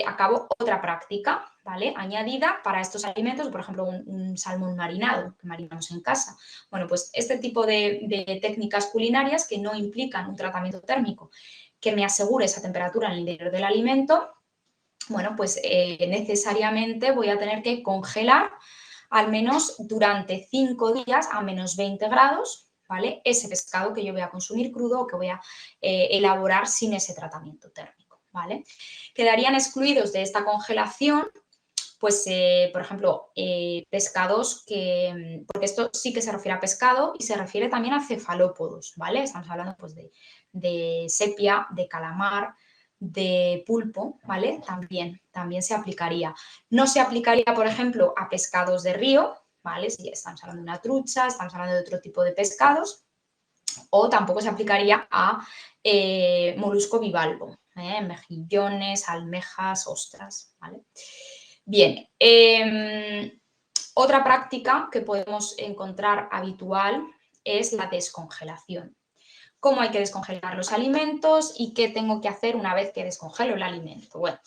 a cabo otra práctica, ¿vale? Añadida para estos alimentos, por ejemplo, un salmón marinado que marinamos en casa. Bueno, pues este tipo de técnicas culinarias que no implican un tratamiento térmico que me asegure esa temperatura en el interior del alimento, bueno, pues necesariamente voy a tener que congelar al menos durante 5 días a menos 20 grados, ¿vale? Ese pescado que yo voy a consumir crudo o que voy a elaborar sin ese tratamiento térmico, ¿vale? Quedarían excluidos de esta congelación, pues, por ejemplo, pescados que, porque esto sí que se refiere a pescado y se refiere también a cefalópodos, ¿vale? Estamos hablando, pues, de sepia, de calamar, de pulpo, ¿vale? También se aplicaría. No se aplicaría, por ejemplo, a pescados de río, ¿vale? Si estamos hablando de una trucha, estamos hablando de otro tipo de pescados, o tampoco se aplicaría a molusco bivalvo, mejillones, almejas, ostras, ¿vale? Bien, otra práctica que podemos encontrar habitual es la descongelación. ¿Cómo hay que descongelar los alimentos y qué tengo que hacer una vez que descongelo el alimento? Bueno,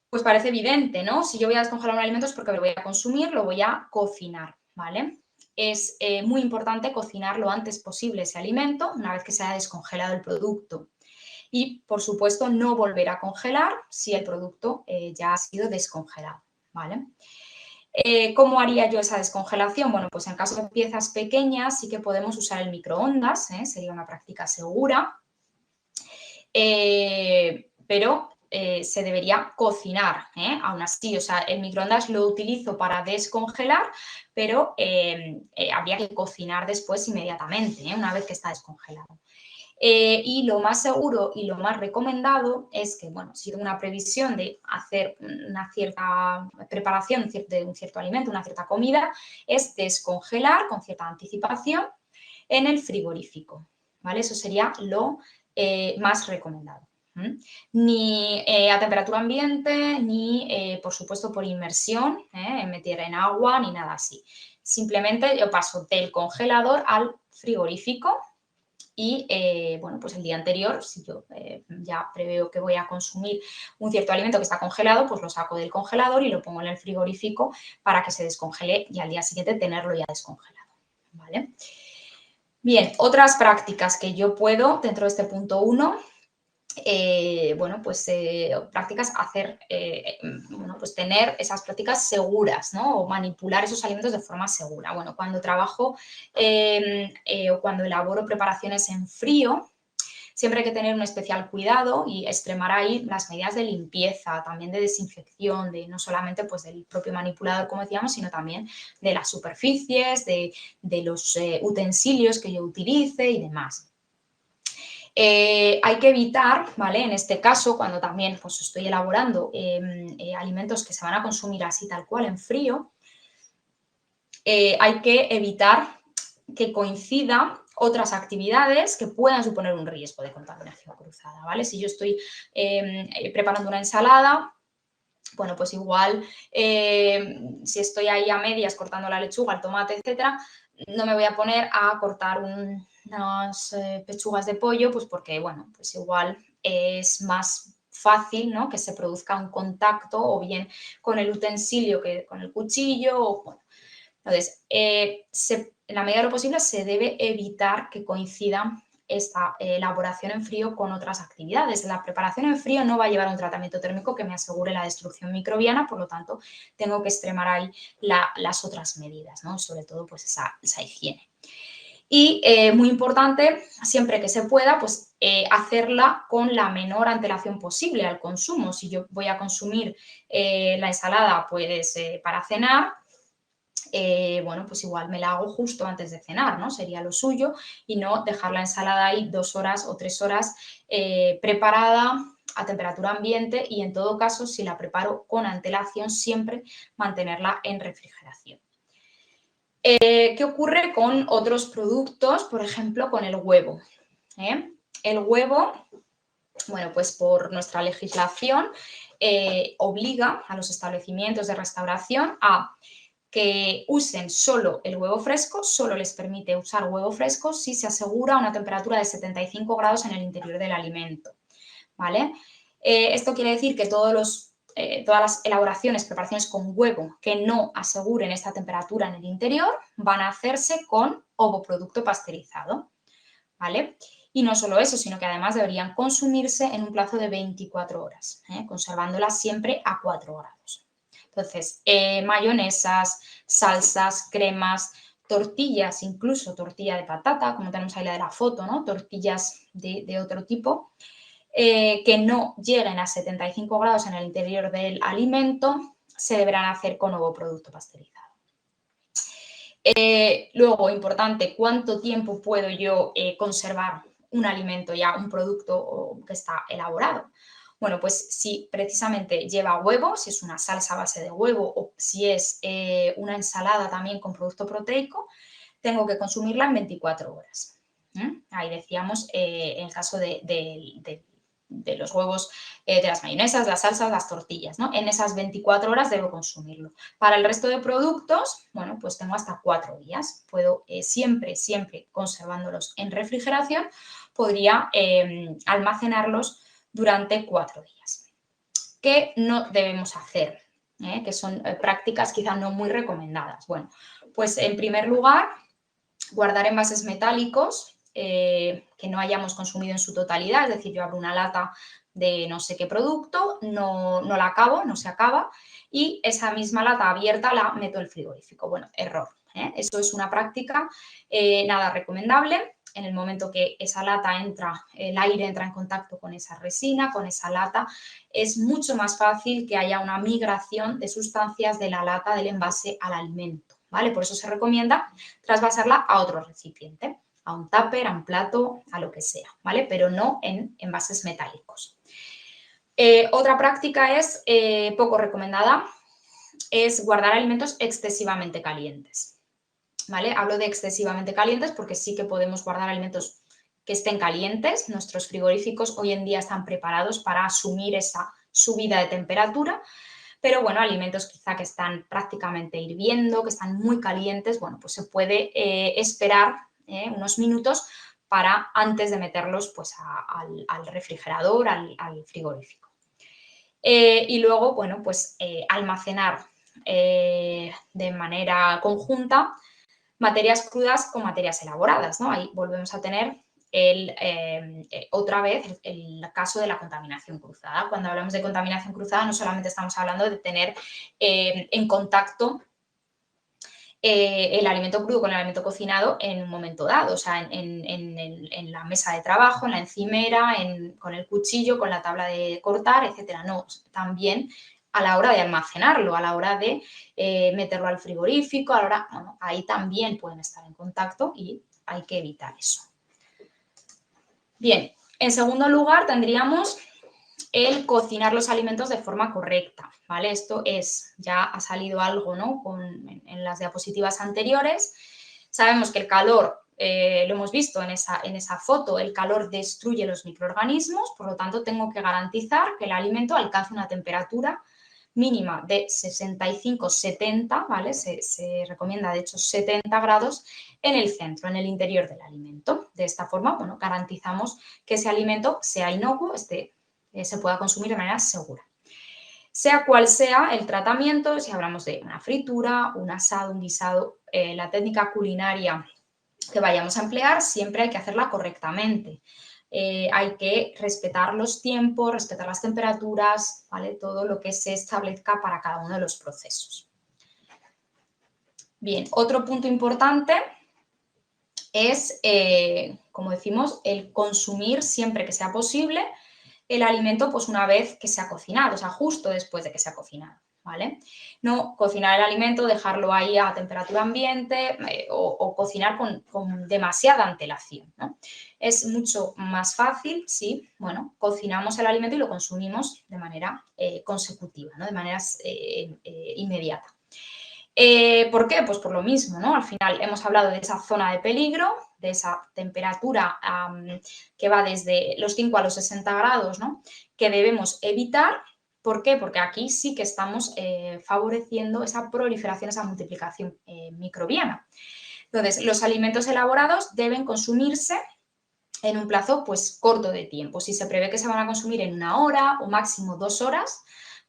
pues parece evidente, ¿no? Si yo voy a descongelar un alimento es porque lo voy a consumir, lo voy a cocinar, ¿vale? Es muy importante cocinar lo antes posible ese alimento, una vez que se haya descongelado el producto. Y, por supuesto, no volver a congelar si el producto ya ha sido descongelado, ¿vale? ¿Cómo haría yo esa descongelación? Bueno, pues en caso de piezas pequeñas sí que podemos usar el microondas, sería una práctica segura. pero se debería cocinar, aún así. O sea, el microondas lo utilizo para descongelar, pero habría que cocinar después inmediatamente, una vez que está descongelado. Y lo más seguro y lo más recomendado es que, bueno, si tengo una previsión de hacer una cierta preparación de un cierto alimento, una cierta comida, es descongelar con cierta anticipación en el frigorífico, ¿vale? Eso sería lo más recomendado. Ni a temperatura ambiente, ni, por supuesto, por inmersión, meter en agua, ni nada así. Simplemente yo paso del congelador al frigorífico y, bueno, pues el día anterior, si yo ya preveo que voy a consumir un cierto alimento que está congelado, pues lo saco del congelador y lo pongo en el frigorífico para que se descongele y al día siguiente tenerlo ya descongelado, ¿vale? Bien, otras prácticas que yo puedo, dentro de este punto 1, bueno, pues prácticas hacer, bueno, pues tener esas prácticas seguras, ¿no? O manipular esos alimentos de forma segura. Bueno, cuando trabajo o cuando elaboro preparaciones en frío, siempre hay que tener un especial cuidado y extremar ahí las medidas de limpieza, también de desinfección, de no solamente pues del propio manipulador, como decíamos, sino también de las superficies, de los utensilios que yo utilice y demás. Hay que evitar, ¿vale? En este caso, cuando también pues, estoy elaborando alimentos que se van a consumir así tal cual en frío, hay que evitar que coincidan otras actividades que puedan suponer un riesgo de contaminación cruzada, ¿vale? Si yo estoy preparando una ensalada, bueno, pues igual si estoy ahí a medias cortando la lechuga, el tomate, etcétera, no me voy a poner a cortar unas pechugas de pollo, pues porque, bueno, pues igual es más fácil, ¿no? Que se produzca un contacto o bien con el utensilio que con el cuchillo, o, bueno. Entonces, en la medida de lo posible se debe evitar que coincidan esta elaboración en frío con otras actividades. La preparación en frío no va a llevar a un tratamiento térmico que me asegure la destrucción microbiana, por lo tanto, tengo que extremar ahí las otras medidas, ¿no? Sobre todo, pues esa higiene. Y muy importante, siempre que se pueda, pues hacerla con la menor antelación posible al consumo. Si yo voy a consumir la ensalada pues para cenar, bueno, pues igual me la hago justo antes de cenar, ¿no? Sería lo suyo, y no dejar la ensalada ahí 2 horas o 3 horas preparada a temperatura ambiente, y en todo caso, si la preparo con antelación, siempre mantenerla en refrigeración. ¿Qué ocurre con otros productos? Por ejemplo, con el huevo. El huevo, bueno, pues por nuestra legislación obliga a los establecimientos de restauración a que usen solo el huevo fresco, solo les permite usar huevo fresco si se asegura una temperatura de 75 grados en el interior del alimento, ¿vale? Esto quiere decir que todas las elaboraciones, preparaciones con huevo que no aseguren esta temperatura en el interior van a hacerse con ovoproducto pasteurizado, ¿vale? Y no solo eso, sino que además deberían consumirse en un plazo de 24 horas, conservándolas siempre a 4 grados. Entonces, mayonesas, salsas, cremas, tortillas, incluso tortilla de patata, como tenemos ahí la de la foto, ¿no? Tortillas de otro tipo, que no lleguen a 75 grados en el interior del alimento, se deberán hacer con ovoproducto pasteurizado. Luego, importante, ¿cuánto tiempo puedo yo conservar un alimento ya, un producto que está elaborado? Bueno, pues si precisamente lleva huevo, si es una salsa a base de huevo o si es una ensalada también con producto proteico, tengo que consumirla en 24 horas. Ahí decíamos en el caso de los huevos, de las mayonesas, las salsas, las tortillas, ¿no? En esas 24 horas debo consumirlo. Para el resto de productos, bueno, pues tengo hasta 4 días. Puedo siempre conservándolos en refrigeración, podría almacenarlos durante 4 días. ¿Qué no debemos hacer? Que son prácticas quizá no muy recomendadas. Bueno, pues en primer lugar, guardar envases metálicos que no hayamos consumido en su totalidad, es decir, yo abro una lata de no sé qué producto, no la acabo, no se acaba, y esa misma lata abierta la meto al frigorífico. Bueno, error. Eso es una práctica nada recomendable. en el momento que esa lata entra, el aire entra en contacto con esa resina, con esa lata, es mucho más fácil que haya una migración de sustancias de la lata, del envase al alimento, ¿vale? Por eso se recomienda trasvasarla a otro recipiente, a un tupper, a un plato, a lo que sea, ¿vale? Pero no en envases metálicos. Otra práctica es poco recomendada, es guardar alimentos excesivamente calientes, ¿vale? Hablo de excesivamente calientes porque sí que podemos guardar alimentos que estén calientes. Nuestros frigoríficos hoy en día están preparados para asumir esa subida de temperatura, pero bueno, alimentos quizá que están prácticamente hirviendo, que están muy calientes, bueno, pues se puede esperar unos minutos para antes de meterlos pues al refrigerador, al frigorífico. Y luego, bueno, pues almacenar de manera conjunta materias crudas con materias elaboradas, ¿no? Ahí volvemos a tener otra vez el caso de la contaminación cruzada. Cuando hablamos de contaminación cruzada no solamente estamos hablando de tener en contacto el alimento crudo con el alimento cocinado en un momento dado, o sea, en la mesa de trabajo, en la encimera, con el cuchillo, con la tabla de cortar, etcétera. No, también a la hora de almacenarlo, a la hora de meterlo al frigorífico, bueno, ahí también pueden estar en contacto y hay que evitar eso. Bien, en segundo lugar tendríamos el cocinar los alimentos de forma correcta, ¿vale? Esto ya ha salido algo, ¿no? En las diapositivas anteriores. Sabemos que el calor, lo hemos visto en esa foto, el calor destruye los microorganismos, por lo tanto tengo que garantizar que el alimento alcance una temperatura mínima de 65-70, ¿vale? Se recomienda, de hecho, 70 grados en el centro, en el interior del alimento. De esta forma, bueno, garantizamos que ese alimento sea inocuo, se pueda consumir de manera segura. Sea cual sea el tratamiento, si hablamos de una fritura, un asado, un guisado, la técnica culinaria que vayamos a emplear, siempre hay que hacerla correctamente. Hay que respetar los tiempos, respetar las temperaturas, ¿vale? Todo lo que se establezca para cada uno de los procesos. Bien, otro punto importante es, como decimos, el consumir siempre que sea posible el alimento pues una vez que se ha cocinado, o sea, justo después de que se ha cocinado, ¿vale? No cocinar el alimento, dejarlo ahí a temperatura ambiente o cocinar con demasiada antelación, ¿no? Es mucho más fácil si, bueno, cocinamos el alimento y lo consumimos de manera consecutiva, ¿no? De manera inmediata. ¿Por qué? Pues por lo mismo, ¿no? Al final hemos hablado de esa zona de peligro, de esa temperatura que va desde los 5 a los 60 grados, ¿no? Que debemos evitar. ¿Por qué? Porque aquí sí que estamos favoreciendo esa proliferación, esa multiplicación microbiana. Entonces, los alimentos elaborados deben consumirse en un plazo pues corto de tiempo. Si se prevé que se van a consumir en 1 hora o máximo 2 horas,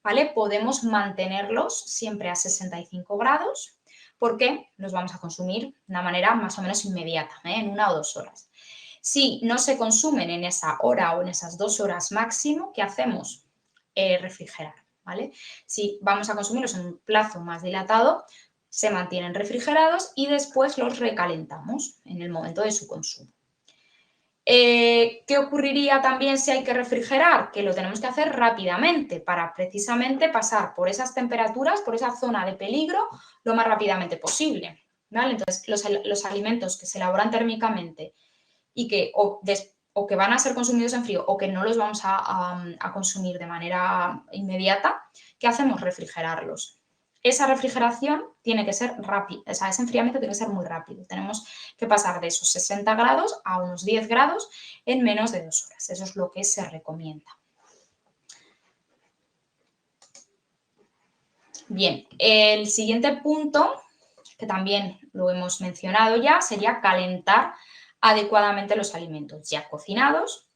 ¿vale? Podemos mantenerlos siempre a 65 grados porque los vamos a consumir de una manera más o menos inmediata, en 1 o 2 horas. Si no se consumen en esa hora o en esas 2 horas máximo, ¿qué hacemos? Refrigerar, ¿vale? Si vamos a consumirlos en un plazo más dilatado, se mantienen refrigerados y después los recalentamos en el momento de su consumo. ¿Qué ocurriría también si hay que refrigerar? Que lo tenemos que hacer rápidamente para precisamente pasar por esas temperaturas, por esa zona de peligro, lo más rápidamente posible, ¿vale? Entonces, los alimentos que se elaboran térmicamente y que o que van a ser consumidos en frío o que no los vamos a consumir de manera inmediata, ¿qué hacemos? Refrigerarlos. Esa refrigeración tiene que ser rápida, o sea, ese enfriamiento tiene que ser muy rápido. Tenemos que pasar de esos 60 grados a unos 10 grados en menos de 2 horas. Eso es lo que se recomienda. Bien, el siguiente punto, que también lo hemos mencionado ya, sería calentar adecuadamente los alimentos ya cocinados.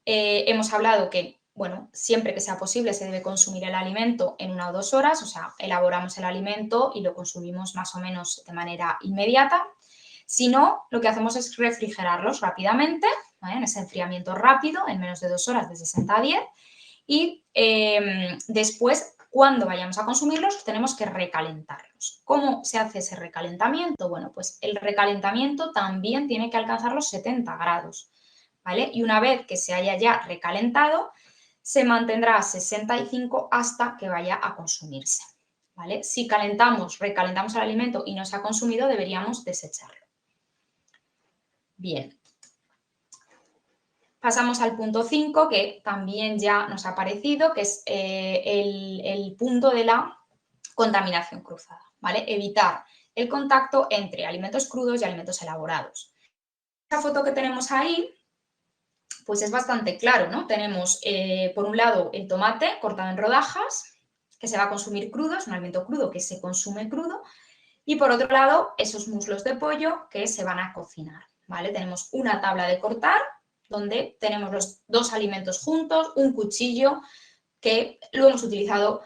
Hemos hablado que, bueno, siempre que sea posible se debe consumir el alimento en 1 o 2 horas, o sea, elaboramos el alimento y lo consumimos más o menos de manera inmediata. Si no, lo que hacemos es refrigerarlos rápidamente, ¿vale? En ese enfriamiento rápido, en menos de 2 horas, de 60 a 10, y después cuando vayamos a consumirlos tenemos que recalentarlos. ¿Cómo se hace ese recalentamiento? Bueno, pues el recalentamiento también tiene que alcanzar los 70 grados, ¿vale? Y una vez que se haya ya recalentado, se mantendrá a 65 hasta que vaya a consumirse, ¿vale? Si recalentamos el alimento y no se ha consumido, deberíamos desecharlo. Bien. Pasamos al punto 5, que también ya nos ha aparecido, que es el punto de la contaminación cruzada, ¿vale? Evitar el contacto entre alimentos crudos y alimentos elaborados. Esta foto que tenemos ahí, pues es bastante claro, ¿no? Tenemos, por un lado, el tomate cortado en rodajas, que se va a consumir crudo, es un alimento crudo que se consume crudo, y por otro lado, esos muslos de pollo que se van a cocinar, ¿vale? Tenemos una tabla de cortar, donde tenemos los dos alimentos juntos, un cuchillo que lo hemos utilizado,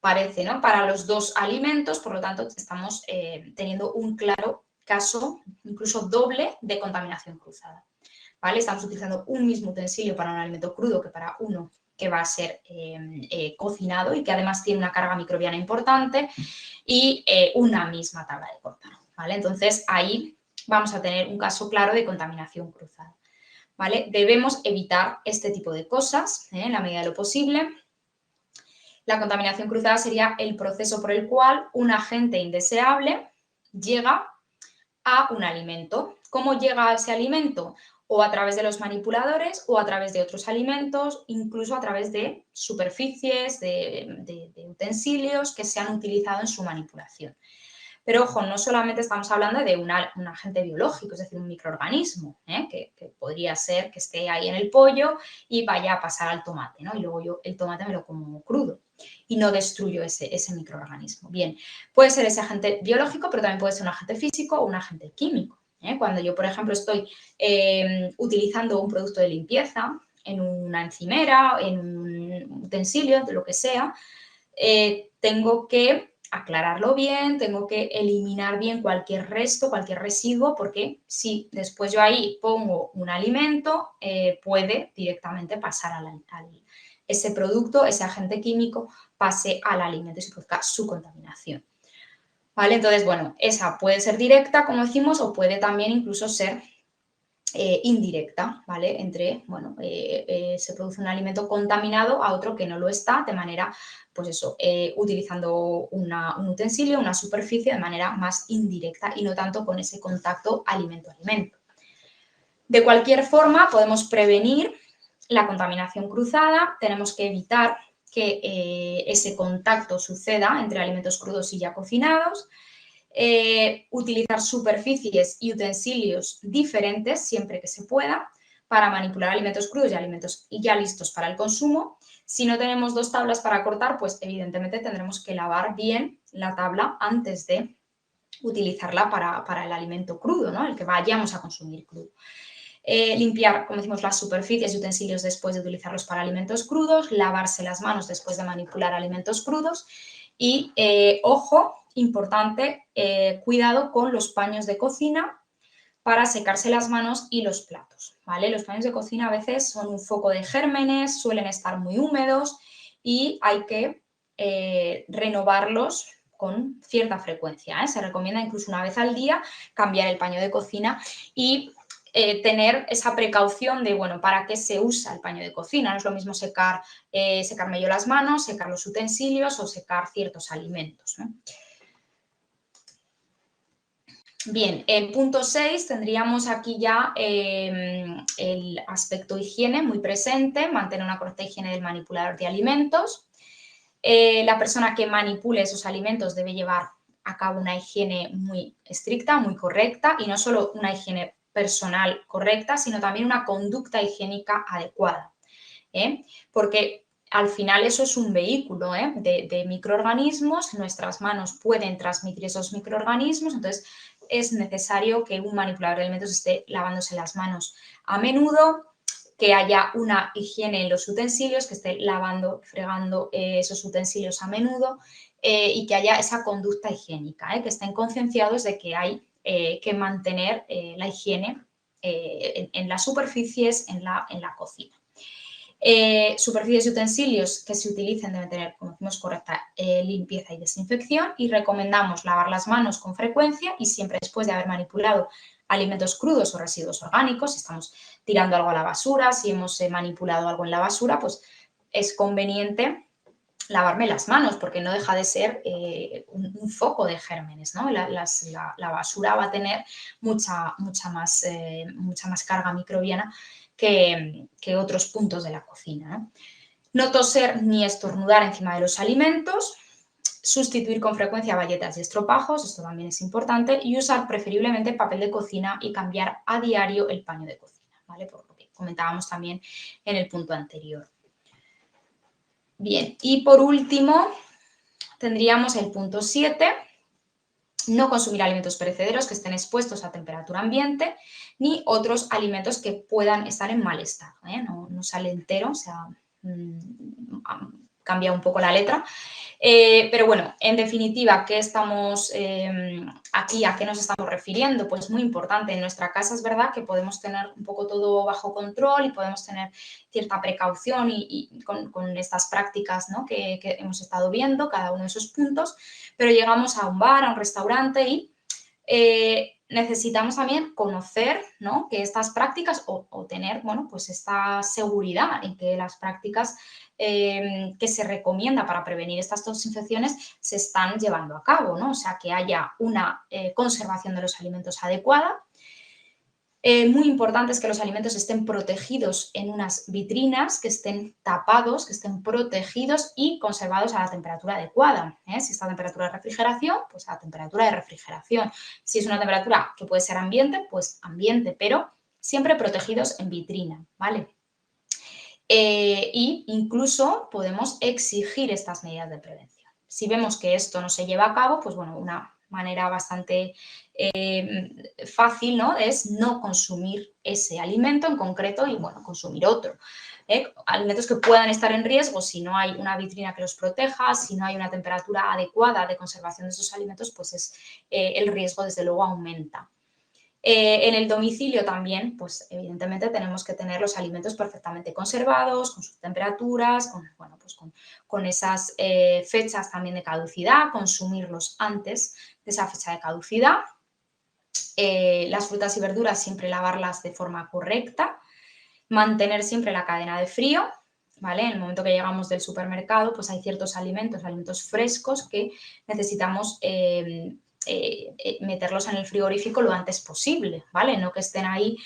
parece, ¿no?, para los dos alimentos, por lo tanto estamos teniendo un claro caso, incluso doble, de contaminación cruzada, ¿vale? Estamos utilizando un mismo utensilio para un alimento crudo que para uno que va a ser cocinado y que además tiene una carga microbiana importante y una misma tabla de cortar, ¿vale? Entonces ahí vamos a tener un caso claro de contaminación cruzada, ¿vale? Debemos evitar este tipo de cosas en la medida de lo posible. La contaminación cruzada sería el proceso por el cual un agente indeseable llega a un alimento. ¿Cómo llega a ese alimento? O a través de los manipuladores o a través de otros alimentos, incluso a través de superficies, de utensilios que se han utilizado en su manipulación. Pero ojo, no solamente estamos hablando de un agente biológico, es decir, un microorganismo, que podría ser que esté ahí en el pollo y vaya a pasar al tomate, ¿no? Y luego yo el tomate me lo como crudo y no destruyo ese microorganismo. Bien, puede ser ese agente biológico, pero también puede ser un agente físico o un agente químico. Cuando yo, por ejemplo, estoy utilizando un producto de limpieza en una encimera, en un utensilio, de lo que sea, tengo que aclararlo bien, tengo que eliminar bien cualquier resto, cualquier residuo, porque si después yo ahí pongo un alimento, puede directamente pasar ese producto, ese agente químico, pase al alimento y se produzca su contaminación, ¿vale? Entonces, bueno, esa puede ser directa, como decimos, o puede también incluso ser indirecta, ¿vale? Bueno, se produce un alimento contaminado a otro que no lo está, de manera, pues eso, utilizando un utensilio, una superficie de manera más indirecta y no tanto con ese contacto alimento-alimento. De cualquier forma, podemos prevenir la contaminación cruzada, tenemos que evitar que ese contacto suceda entre alimentos crudos y ya cocinados. Utilizar superficies y utensilios diferentes siempre que se pueda para manipular alimentos crudos y alimentos ya listos para el consumo. Si no tenemos dos tablas para cortar, pues evidentemente tendremos que lavar bien la tabla antes de utilizarla para el alimento crudo, ¿no?, el que vayamos a consumir crudo. Limpiar, como decimos, las superficies y utensilios después de utilizarlos para alimentos crudos, lavarse las manos después de manipular alimentos crudos y, ojo, importante, cuidado con los paños de cocina para secarse las manos y los platos, ¿vale? Los paños de cocina a veces son un foco de gérmenes, suelen estar muy húmedos y hay que renovarlos con cierta frecuencia, ¿eh? Se recomienda incluso una vez al día cambiar el paño de cocina y tener esa precaución de, bueno, ¿para qué se usa el paño de cocina? No es lo mismo secarme yo las manos, secar los utensilios o secar ciertos alimentos, ¿no? Bien, en punto 6 tendríamos aquí ya el aspecto higiene muy presente, mantener una correcta higiene del manipulador de alimentos. La persona que manipule esos alimentos debe llevar a cabo una higiene muy estricta, muy correcta, y no solo una higiene personal correcta, sino también una conducta higiénica adecuada, porque al final eso es un vehículo de microorganismos, nuestras manos pueden transmitir esos microorganismos, entonces es necesario que un manipulador de alimentos esté lavándose las manos a menudo, que haya una higiene en los utensilios, que esté lavando, fregando esos utensilios a menudo y que haya esa conducta higiénica, que estén concienciados de que hay que mantener la higiene en las superficies, en la cocina. Superficies y utensilios que se utilicen deben tener, como decimos, correcta limpieza y desinfección, y recomendamos lavar las manos con frecuencia y siempre después de haber manipulado alimentos crudos o residuos orgánicos. Si estamos tirando algo a la basura, si hemos manipulado algo en la basura, pues es conveniente lavarme las manos, porque no deja de ser un foco de gérmenes, ¿no? La basura va a tener mucha más carga microbiana que otros puntos de la cocina, ¿no? No toser ni estornudar encima de los alimentos, sustituir con frecuencia bayetas y estropajos, esto también es importante, y usar preferiblemente papel de cocina y cambiar a diario el paño de cocina, ¿vale? Por lo que comentábamos también en el punto anterior. Bien, y por último tendríamos el punto 7, no consumir alimentos perecederos que estén expuestos a temperatura ambiente, ni otros alimentos que puedan estar en mal estado, ¿eh? No sale entero, o sea, cambia un poco la letra. Pero bueno, en definitiva, ¿qué estamos aquí? ¿A qué nos estamos refiriendo? Pues muy importante, en nuestra casa es verdad que podemos tener un poco todo bajo control y podemos tener cierta precaución y con estas prácticas, ¿no? que hemos estado viendo, cada uno de esos puntos, pero llegamos a un bar, a un restaurante y necesitamos también conocer, ¿no? que estas prácticas o tener, bueno, pues esta seguridad en que las prácticas que se recomienda para prevenir estas toxinfecciones se están llevando a cabo, ¿no? O sea, que haya una conservación de los alimentos adecuada. Muy importante es que los alimentos estén protegidos en unas vitrinas, que estén tapados, que estén protegidos y conservados a la temperatura adecuada. Si está a temperatura de refrigeración, pues a temperatura de refrigeración. Si es una temperatura que puede ser ambiente, pues ambiente, pero siempre protegidos en vitrina, ¿vale? Y incluso podemos exigir estas medidas de prevención. Si vemos que esto no se lleva a cabo, pues bueno, una manera bastante fácil, ¿no? Es no consumir ese alimento en concreto y, bueno, consumir otro. Alimentos que puedan estar en riesgo si no hay una vitrina que los proteja, si no hay una temperatura adecuada de conservación de esos alimentos, pues el riesgo desde luego aumenta. En el domicilio también, pues evidentemente tenemos que tener los alimentos perfectamente conservados, con sus temperaturas, con esas fechas también de caducidad, consumirlos antes de esa fecha de caducidad. Las frutas y verduras siempre lavarlas de forma correcta, mantener siempre la cadena de frío, ¿vale? En el momento que llegamos del supermercado, pues hay ciertos alimentos frescos que necesitamos meterlos en el frigorífico lo antes posible, ¿vale? No que estén ahí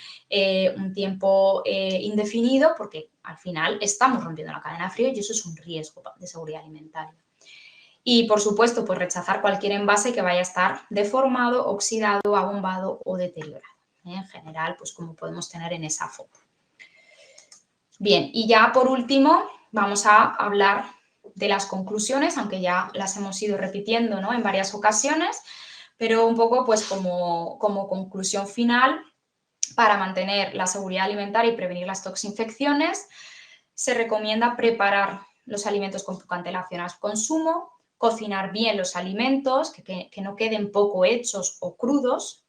un tiempo indefinido, porque al final estamos rompiendo la cadena de frío y eso es un riesgo de seguridad alimentaria. Y, por supuesto, pues rechazar cualquier envase que vaya a estar deformado, oxidado, abombado o deteriorado. En general, pues como podemos tener en esa foto. Bien, y ya por último vamos a hablar de las conclusiones, aunque ya las hemos ido repitiendo, ¿no? en varias ocasiones, pero un poco pues como conclusión final, para mantener la seguridad alimentaria y prevenir las toxinfecciones, se recomienda preparar los alimentos con poca antelación al consumo, cocinar bien los alimentos, que no queden poco hechos o crudos,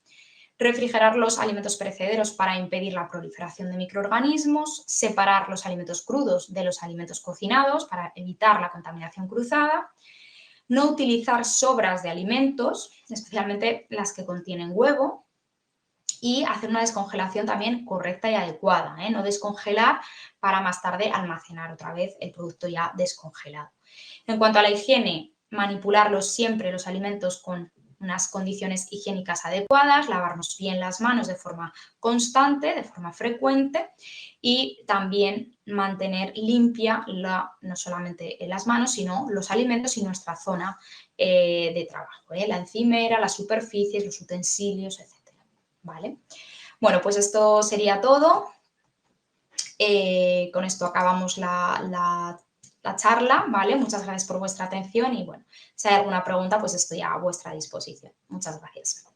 refrigerar los alimentos perecederos para impedir la proliferación de microorganismos, separar los alimentos crudos de los alimentos cocinados para evitar la contaminación cruzada, no utilizar sobras de alimentos, especialmente las que contienen huevo, y hacer una descongelación también correcta y adecuada, no descongelar para más tarde almacenar otra vez el producto ya descongelado. En cuanto a la higiene, manipularlos siempre los alimentos con unas condiciones higiénicas adecuadas, lavarnos bien las manos de forma constante, de forma frecuente y también mantener limpia no solamente las manos, sino los alimentos y nuestra zona de trabajo, la encimera, las superficies, los utensilios, etc. ¿Vale? Bueno, pues esto sería todo. Con esto acabamos la charla, ¿vale? Muchas gracias por vuestra atención y bueno, si hay alguna pregunta, pues estoy a vuestra disposición. Muchas gracias.